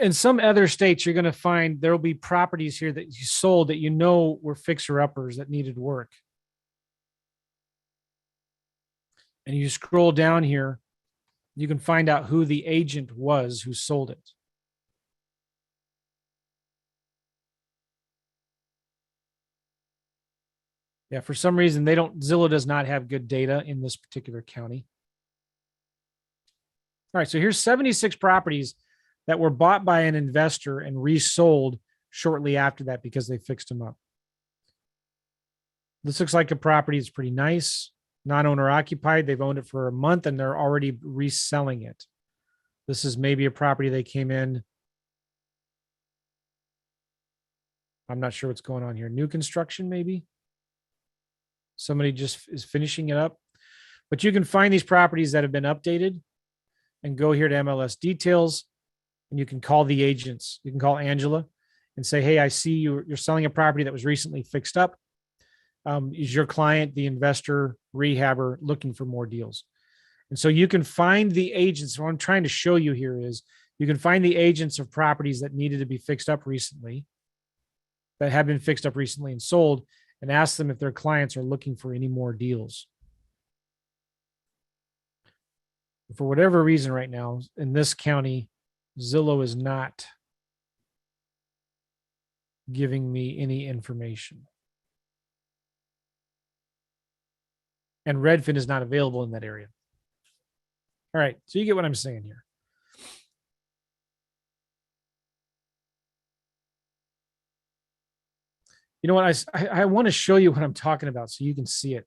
In some other states, you're going to find there'll be properties here that you sold that you know were fixer-uppers that needed work. And you scroll down here, you can find out who the agent was who sold it. Yeah, for some reason, Zillow does not have good data in this particular county. All right, so here's 76 properties that were bought by an investor and resold shortly after that because they fixed them up. This looks like a property that's pretty nice, non-owner occupied. They've owned it for a month and they're already reselling it. This is maybe a property they came in. I'm not sure what's going on here. New construction, maybe. Somebody just is finishing it up. But you can find these properties that have been updated and go here to MLS details, and you can call the agents. You can call Angela and say, hey, I see you're selling a property that was recently fixed up. Is your client, the investor, rehabber, looking for more deals? And so you can find the agents. What I'm trying to show you here is you can find the agents of properties that needed to be fixed up recently, that have been fixed up recently and sold, and ask them if their clients are looking for any more deals. For whatever reason right now in this county, Zillow is not giving me any information. And Redfin is not available in that area. All right, so you get what I'm saying here. You know what? I want to show you what I'm talking about so you can see it.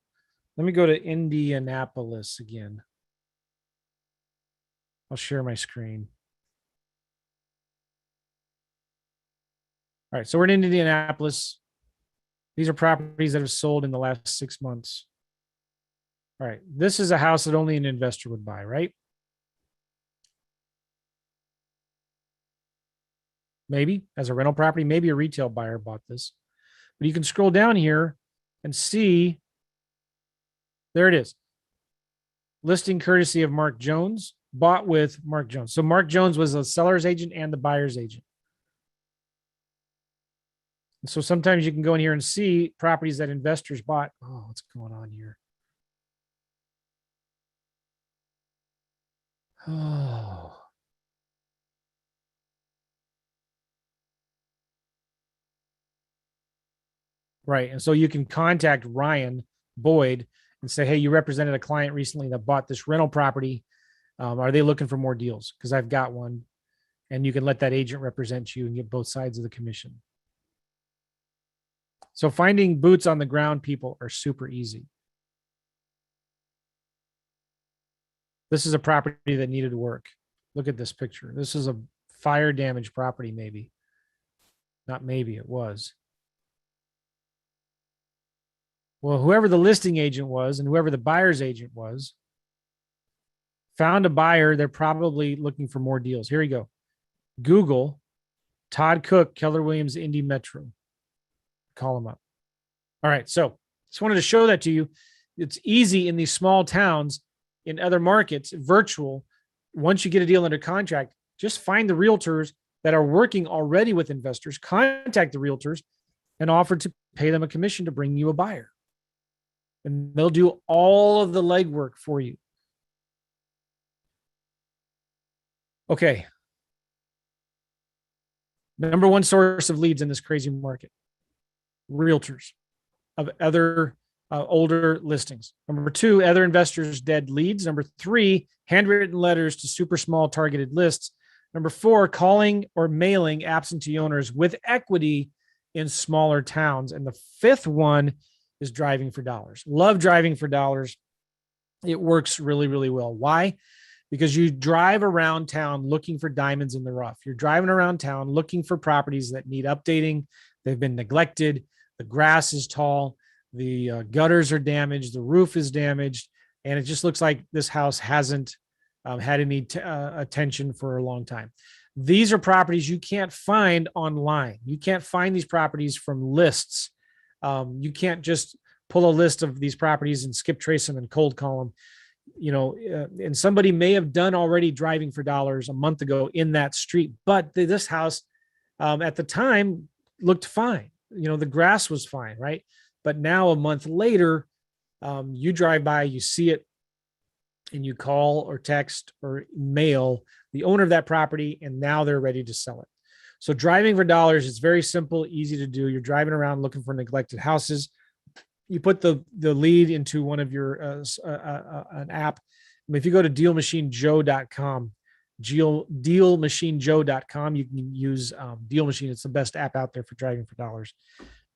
Let me go to Indianapolis again. I'll share my screen. All right, so we're in Indianapolis. These are properties that have sold in the last 6 months. All right, this is a house that only an investor would buy, right? Maybe as a rental property, maybe a retail buyer bought this. But you can scroll down here and see, there it is. Listing courtesy of Mark Jones, bought with Mark Jones. So Mark Jones was the seller's agent and the buyer's agent. And so sometimes you can go in here and see properties that investors bought. Oh, what's going on here? Oh. Right. And so you can contact Ryan Boyd and say, hey, you represented a client recently that bought this rental property. Are they looking for more deals? Because I've got one. And you can let that agent represent you and get both sides of the commission. So finding boots on the ground people are super easy. This is a property that needed work. Look at this picture. This is a fire damaged property, maybe. Not maybe, it was. Well, whoever the listing agent was and whoever the buyer's agent was found a buyer. They're probably looking for more deals. Here we go. Google Todd Cook, Keller Williams, Indy Metro. Call them up. All right. So just wanted to show that to you. It's easy in these small towns, in other markets, virtual. Once you get a deal under contract, just find the realtors that are working already with investors, contact the realtors and offer to pay them a commission to bring you a buyer. And they'll do all of the legwork for you. Okay. Number one source of leads in this crazy market, realtors of other older listings. Number two, other investors' dead leads. Number three, handwritten letters to super small targeted lists. Number four, calling or mailing absentee owners with equity in smaller towns. And the fifth one is driving for dollars. Love driving for dollars. It works really, really well. Why? Because you drive around town looking for diamonds in the rough. You're driving around town looking for properties that need updating. They've been neglected. The grass is tall. The gutters are damaged. The roof is damaged. And it just looks like this house hasn't had any attention for a long time. These are properties you can't find online. You can't find these properties from lists. You can't just pull a list of these properties and skip trace them and cold call them. And somebody may have done already driving for dollars a month ago in that street, but this house at the time looked fine. The grass was fine, right? But now a month later, you drive by, you see it, and you call or text or mail the owner of that property, and now they're ready to sell it. So driving for dollars is very simple, easy to do. You're driving around looking for neglected houses. You put the lead into one of your an app. If you go to dealmachinejoe.com, dealmachinejoe.com, you can use Deal Machine. It's the best app out there for driving for dollars.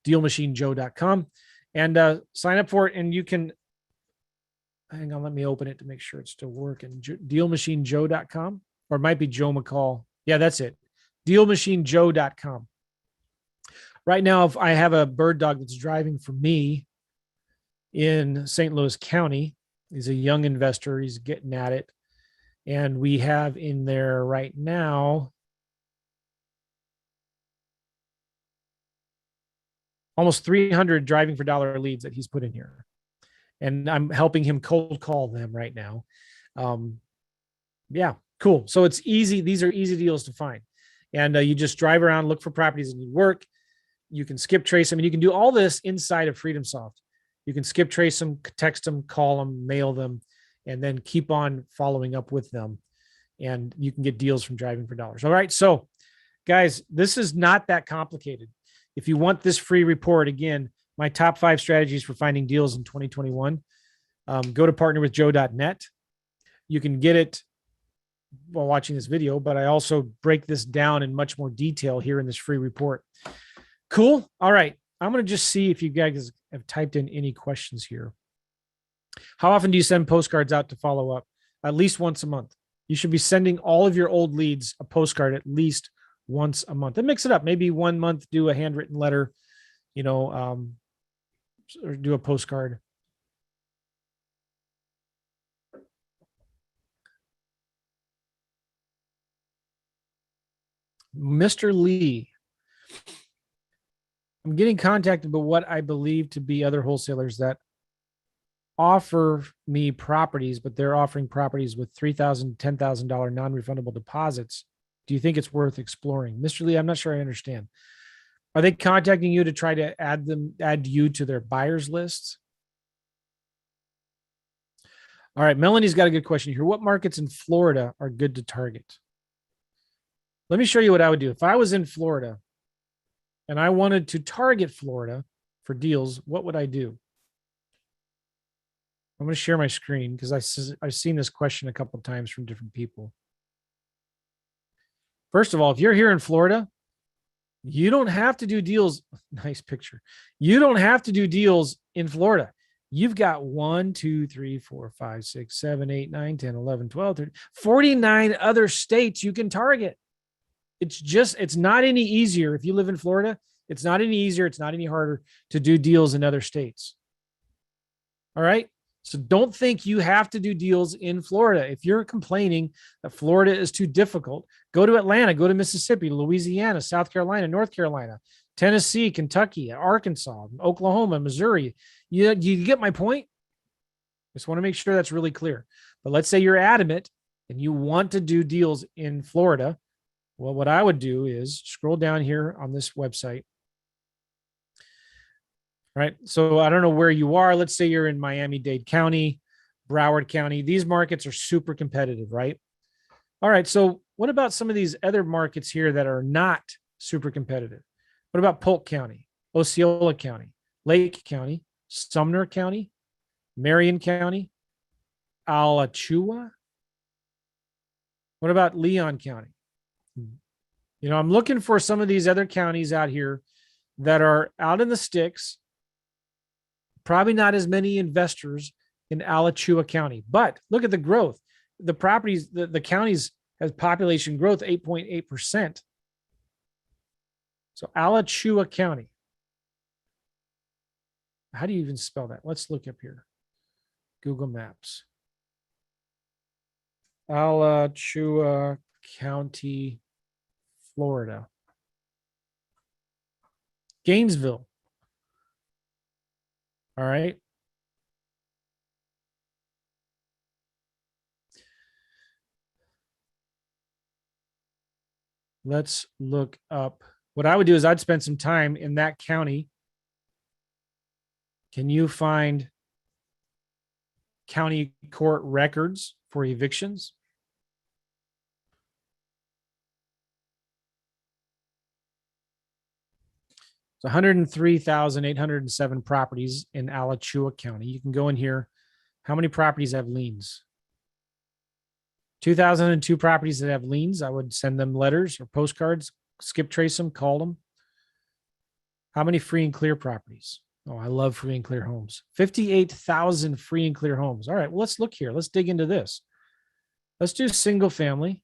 Dealmachinejoe.com, and sign up for it. And you can, hang on, let me open it to make sure it's still working. Dealmachinejoe.com, or it might be Joe McCall. Yeah, that's it. Dealmachinejoe.com. Right now, if I have a bird dog that's driving for me in St. Louis County. He's a young investor. He's getting at it. And we have in there right now almost 300 driving for dollar leads that he's put in here. And I'm helping him cold call them right now. Yeah, cool. So it's easy. These are easy deals to find. And you just drive around, look for properties that need work. You can skip trace them, and you can do all this inside of FreedomSoft. You can skip trace them, text them, call them, mail them, and then keep on following up with them. And you can get deals from driving for dollars. All right. So, guys, this is not that complicated. If you want this free report, again, my top 5 strategies for finding deals in 2021, go to partnerwithjoe.net. You can get it while watching this video, but I also break this down in much more detail here in this free report. Cool. All right. I'm going to just see if you guys have typed in any questions here. How often do you send postcards out to follow up? At least once a month. You should be sending all of your old leads a postcard at least once a month. And mix it up. Maybe 1 month, do a handwritten letter, or do a postcard. Mr. Lee, I'm getting contacted by what I believe to be other wholesalers that offer me properties, but they're offering properties with $3,000, $10,000 non-refundable deposits. Do you think it's worth exploring? Mr. Lee, I'm not sure I understand. Are they contacting you to try to add you to their buyers lists? All right, Melanie's got a good question here. What markets in Florida are good to target? Let me show you what I would do. If I was in Florida and I wanted to target Florida for deals, what would I do? I'm going to share my screen because I've seen this question a couple of times from different people. First of all, if you're here in Florida, you don't have to do deals. Nice picture. You don't have to do deals in Florida. You've got 1, 2, 3, 4, 5, 6, 7, 8, 9, 10, 11, 12, 13, 49 other states you can target. It's not any easier. If you live in Florida, it's not any easier. It's not any harder to do deals in other states. All right. So don't think you have to do deals in Florida. If you're complaining that Florida is too difficult, go to Atlanta, go to Mississippi, Louisiana, South Carolina, North Carolina, Tennessee, Kentucky, Arkansas, Oklahoma, Missouri. You get my point? Just want to make sure that's really clear. But let's say you're adamant and you want to do deals in Florida. Well, what I would do is scroll down here on this website. Right. So I don't know where you are. Let's say you're in Miami-Dade County, Broward County. These markets are super competitive, right? All right. So what about some of these other markets here that are not super competitive? What about Polk County, Osceola County, Lake County, Sumner County, Marion County, Alachua? What about Leon County? I'm looking for some of these other counties out here that are out in the sticks. Probably not as many investors in Alachua County. But look at the growth. The properties, the counties has population growth 8.8%. So Alachua County. How do you even spell that? Let's look up here. Google Maps. Alachua County, Florida. Gainesville. All right. Let's look up. What I would do is I'd spend some time in that county. Can you find county court records for evictions? It's 103,807 properties in Alachua County. You can go in here. How many properties have liens? 2,002 properties that have liens. I would send them letters or postcards, skip trace them, call them. How many free and clear properties? Oh, I love free and clear homes. 58,000 free and clear homes. All right, well, let's look here. Let's dig into this. Let's do single family,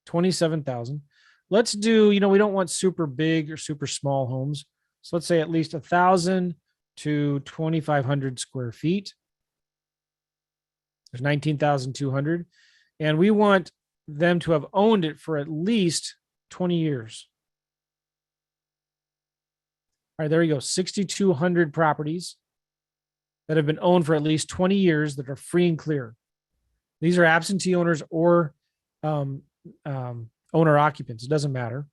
27,000. Let's do, we don't want super big or super small homes. So let's say at least 1,000 to 2,500 square feet. There's 19,200. And we want them to have owned it for at least 20 years. All right, there you go. 6,200 properties that have been owned for at least 20 years that are free and clear. These are absentee owners or owner occupants. It doesn't matter.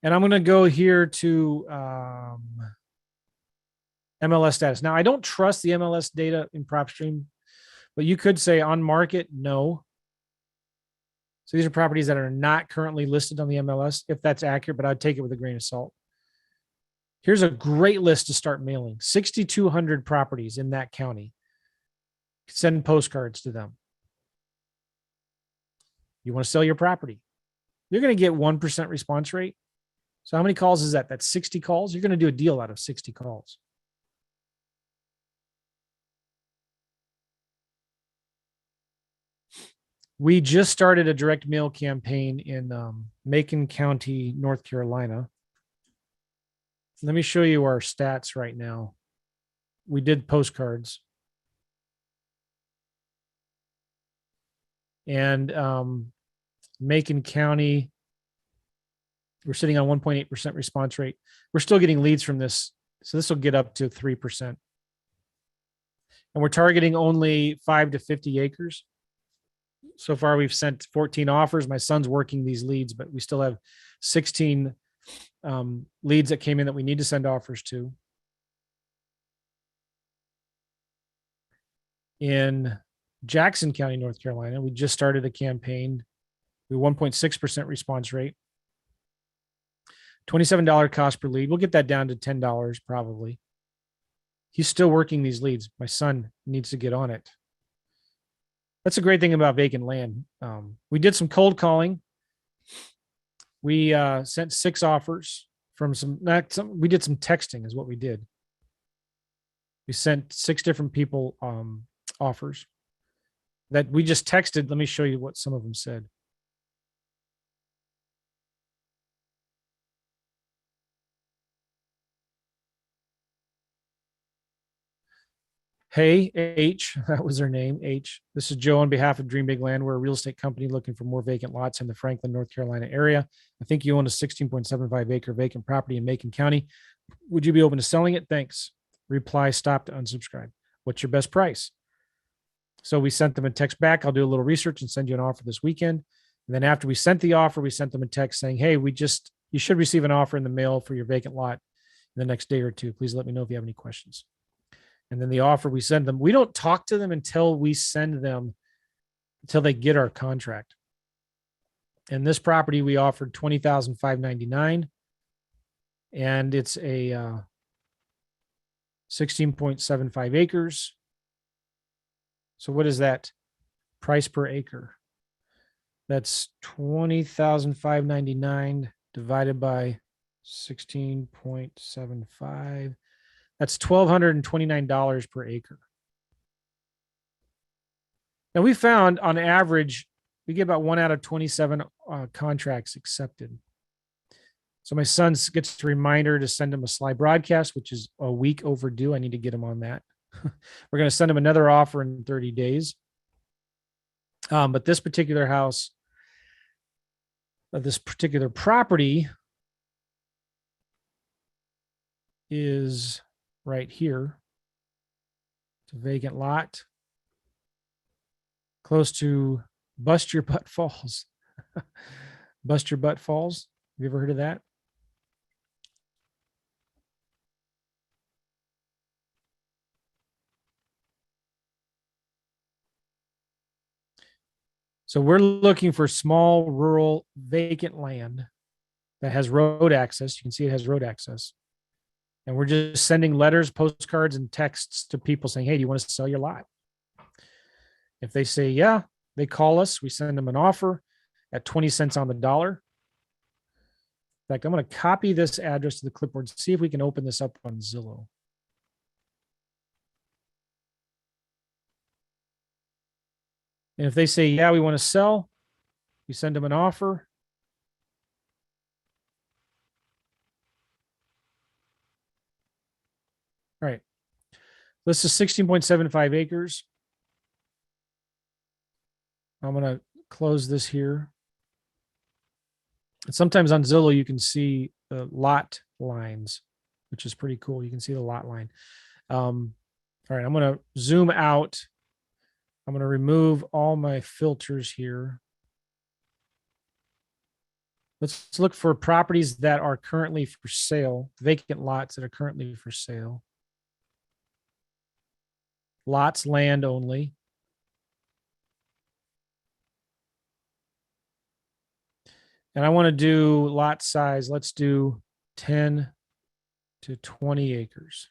And I'm going to go here to MLS status. Now, I don't trust the MLS data in PropStream, but you could say on market, no. So these are properties that are not currently listed on the MLS, if that's accurate, but I'd take it with a grain of salt. Here's a great list to start mailing. 6,200 properties in that county. Send postcards to them. You want to sell your property. You're going to get 1% response rate. So how many calls is that? That's 60 calls. You're going to do a deal out of 60 calls. We just started a direct mail campaign in Macon County, North Carolina. Let me show you our stats right now. We did postcards. And Macon County, we're sitting on 1.8% response rate. We're still getting leads from this. So this will get up to 3%. And we're targeting only 5 to 50 acres. So far, we've sent 14 offers. My son's working these leads, but we still have 16 leads that came in that we need to send offers to. In Jackson County, North Carolina, we just started a campaign with 1.6% response rate. $27 cost per lead. We'll get that down to $10 probably. He's still working these leads. My son needs to get on it. That's a great thing about vacant land. We did some cold calling. We sent 6 offers from we did some texting is what we did. We sent 6 different people offers that we just texted. Let me show you what some of them said. Hey, H, that was her name, H. This is Joe on behalf of Dream Big Land. We're a real estate company looking for more vacant lots in the Franklin, North Carolina area. I think you own a 16.75 acre vacant property in Macon County. Would you be open to selling it? Thanks. Reply, stop to unsubscribe. What's your best price? So we sent them a text back. I'll do a little research and send you an offer this weekend. And then after we sent the offer, we sent them a text saying, hey, you should receive an offer in the mail for your vacant lot in the next day or two. Please let me know if you have any questions. And then the offer we send them, we don't talk to them until we send them, until they get our contract. And this property we offered $20,599, and it's a 16.75 acres. So what is that price per acre? That's $20,599 divided by 16.75. That's $1,229 per acre. Now we found on average, we get about 1 out of 27 contracts accepted. So my son gets a reminder to send him a Sly broadcast, which is a week overdue. I need to get him on that. We're going to send him another offer in 30 days. But this particular house, this particular property is right here. It's a vacant lot close to Bust Your Butt Falls. Bust Your Butt Falls. Have you ever heard of that? So we're looking for small, rural, vacant land that has road access. You can see it has road access. And we're just sending letters, postcards, and texts to people saying, hey, do you want to sell your lot? If they say, yeah, they call us. We send them an offer at 20 cents on the dollar. In fact, I'm going to copy this address to the clipboard, see if we can open this up on Zillow. And if they say, yeah, we want to sell, we send them an offer. All right. This is 16.75 acres. I'm going to close this here. And sometimes on Zillow, you can see the lot lines, which is pretty cool. You can see the lot line. All right, I'm going to zoom out. I'm going to remove all my filters here. Let's look for properties that are currently for sale, vacant lots that are currently for sale. Lots, land only. And I want to do lot size. Let's do 10 to 20 acres.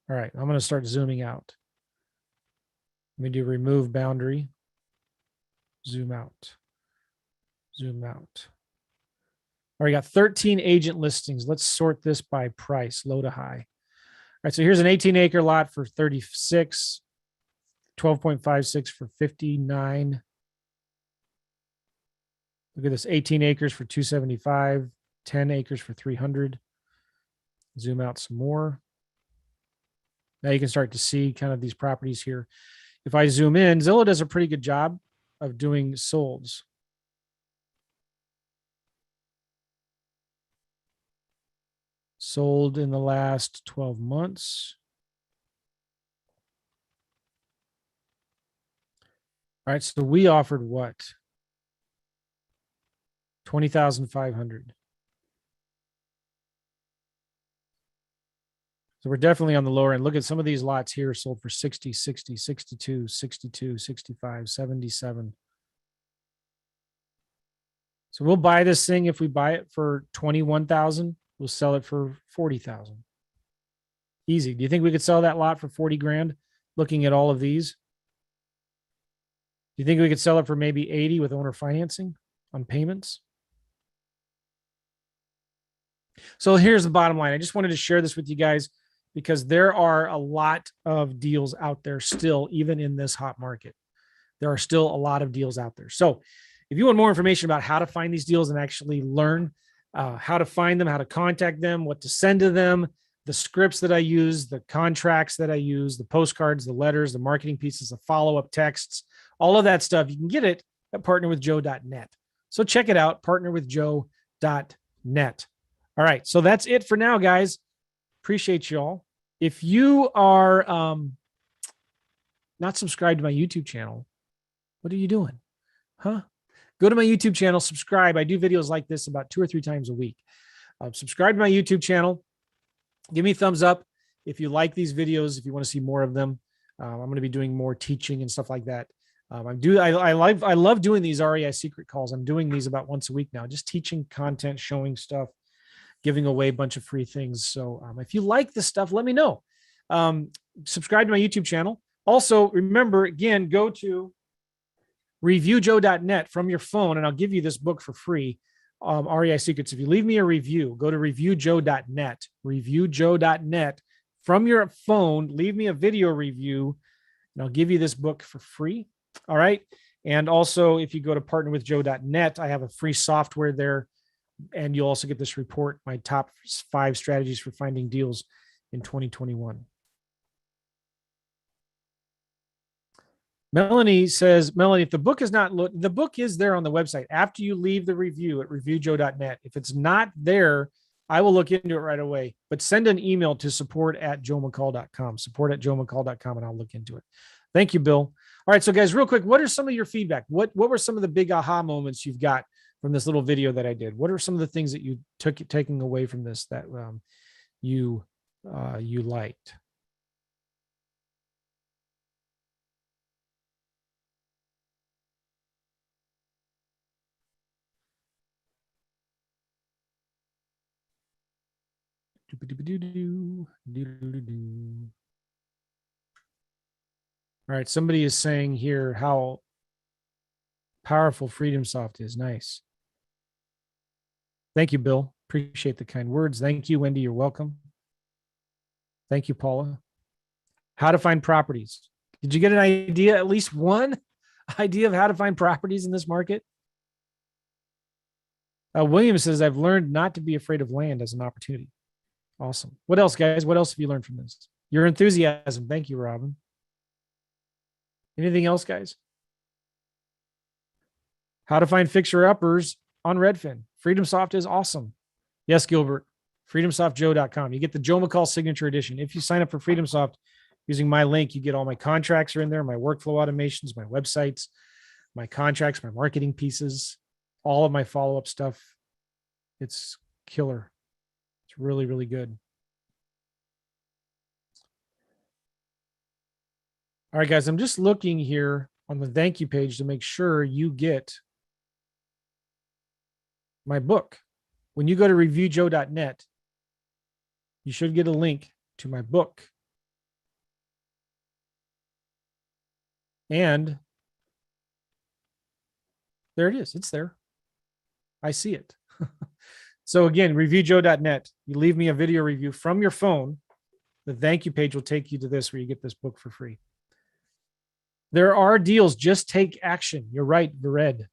All right, I'm going to start zooming out. Let me do remove boundary. Zoom out. Zoom out. All right, got 13 agent listings. Let's sort this by price, low to high. All right, so here's an 18-acre lot for 36, 12.56 for 59. Look at this, 18 acres for 275, 10 acres for 300. Zoom out some more. Now you can start to see kind of these properties here. If I zoom in, Zillow does a pretty good job of doing solds. Sold in the last 12 months. All right, so we offered what? 20,500. So we're definitely on the lower end. Look at some of these lots here sold for 60, 60, 62, 62, 65, 77. So we'll buy this thing. If we buy it for 21,000, we'll sell it for 40,000. Easy. Do you think we could sell that lot for 40 grand? Looking at all of these. Do you think we could sell it for maybe 80 with owner financing on payments? So here's the bottom line. I just wanted to share this with you guys because there are a lot of deals out there still, even in this hot market. There are still a lot of deals out there. So if you want more information about how to find these deals and actually learn how to find them, how to contact them, what to send to them, the scripts that I use, the contracts that I use, the postcards, the letters, the marketing pieces, the follow-up texts, all of that stuff, you can get it at partnerwithjoe.net. So check it out, partnerwithjoe.net. All right, so that's it for now, guys. Appreciate you all. If you are not subscribed to my YouTube channel, what are you doing? Huh? Go to my YouTube channel, subscribe. I do videos like this about 2 or 3 times a week. Subscribe to my YouTube channel. Give me a thumbs up if you like these videos, if you want to see more of them. I'm going to be doing more teaching and stuff like that. I love doing these REI secret calls. I'm doing these about once a week now, just teaching content, showing stuff, giving away a bunch of free things. So if you like this stuff, let me know. Subscribe to my YouTube channel. Also, remember, again, go to reviewjoe.net from your phone, and I'll give you this book for free. REI Secrets, if you leave me a review, go to reviewjoe.net from your phone, leave me a video review, and I'll give you this book for free. All right. And also, if you go to partnerwithjoe.net, I have a free software there. And you'll also get this report, my top 5 strategies for finding deals in 2021. Melanie says, Melanie, if the book is not, the book is there on the website after you leave the review at reviewjoe.net. If it's not there, I will look into it right away, but send an email to support@joemccall.com, support@joemccall.com, and I'll look into it. Thank you, Bill. All right. So guys, real quick, what are some of your feedback? What were some of the big aha moments you've got from this little video that I did? What are some of the things that you taking away from this that you liked? All right, somebody is saying here how powerful FreedomSoft is. Nice. Thank you, Bill. Appreciate the kind words. Thank you, Wendy. You're welcome. Thank you, Paula. How to find properties. Did you get an idea, at least one idea of how to find properties in this market? William says, I've learned not to be afraid of land as an opportunity. Awesome. What else, guys? What else have you learned from this? Your enthusiasm. Thank you, Robin. Anything else, guys? How to find fixer-uppers on Redfin. FreedomSoft is awesome. Yes, Gilbert. FreedomSoftJoe.com. You get the Joe McCall Signature Edition. If you sign up for FreedomSoft using my link, you get all my contracts are in there, my workflow automations, my websites, my contracts, my marketing pieces, all of my follow-up stuff. It's killer. It's really, really good. All right, guys, I'm just looking here on the thank you page to make sure you get my book. When you go to reviewjoe.net, you should get a link to my book. And there it is. It's there. I see it. So again, reviewjoe.net. You leave me a video review from your phone. The thank you page will take you to this where you get this book for free. There are deals. Just take action. You're right, Vered.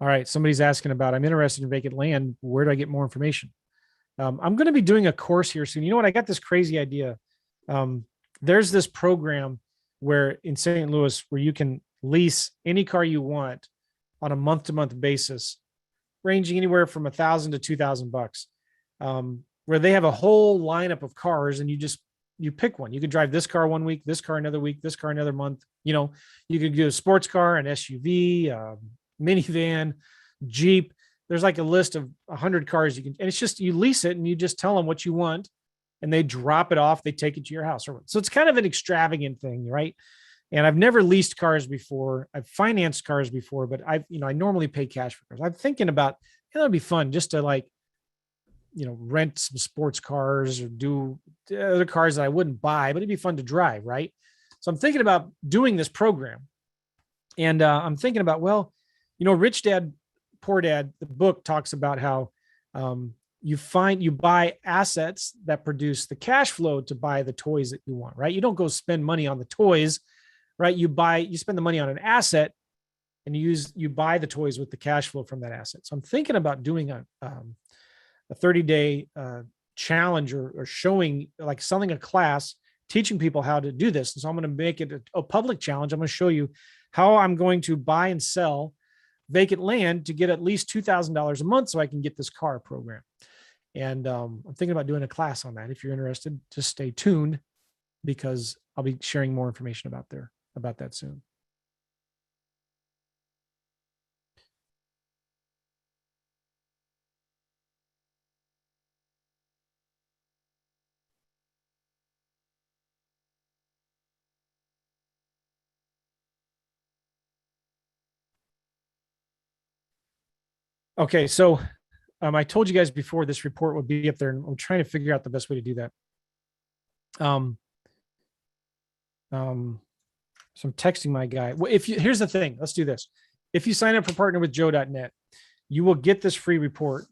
All right. Somebody's asking about, I'm interested in vacant land. Where do I get more information? I'm going to be doing a course here soon. You know what? I got this crazy idea. There's this program where in St. Louis where you can lease any car you want on a month-to-month basis, ranging anywhere from $1,000 to $2,000, where they have a whole lineup of cars and you pick one. You can drive this car one week, this car another week, this car another month. You know, you could do a sports car, an SUV, minivan, Jeep. There's like a list of 100 cars you can, and it's just, you lease it and you just tell them what you want and they drop it off. They take it to your house. So it's kind of an extravagant thing, right? And I've never leased cars before. I've financed cars before, but I normally pay cash for cars. I'm thinking about, it'd be fun just to rent some sports cars or do other cars that I wouldn't buy, but it'd be fun to drive, right? So I'm thinking about doing this program. And I'm thinking about, Rich Dad, Poor Dad, the book talks about how you buy assets that produce the cash flow to buy the toys that you want, right? You don't go spend money on the toys, right? You spend the money on an asset and you buy the toys with the cash flow from that asset. So I'm thinking about doing a 30-day challenge or showing, like selling a class, teaching people how to do this. And so I'm going to make it a public challenge. I'm going to show you how I'm going to buy and sell vacant land to get at least $2,000 a month so I can get this car program. And I'm thinking about doing a class on that. If you're interested, just stay tuned because I'll be sharing more information about that soon. Okay, so I told you guys before this report would be up there, and I'm trying to figure out the best way to do that. So I'm texting my guy. Well, here's the thing, let's do this. If you sign up for partnerwithjoe.net, you will get this free report.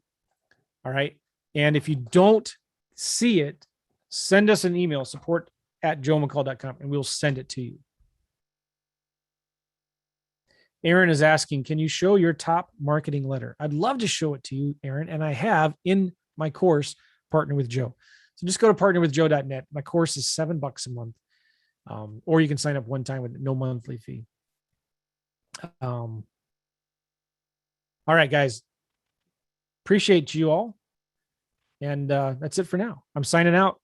All right. And if you don't see it, send us an email, support@joemccall.com, and we'll send it to you. Aaron is asking, can you show your top marketing letter? I'd love to show it to you, Aaron. And I have in my course, Partner with Joe. So just go to partnerwithjoe.net. My course is $7 a month. Or you can sign up one time with no monthly fee. All right, guys. Appreciate you all. And that's it for now. I'm signing out.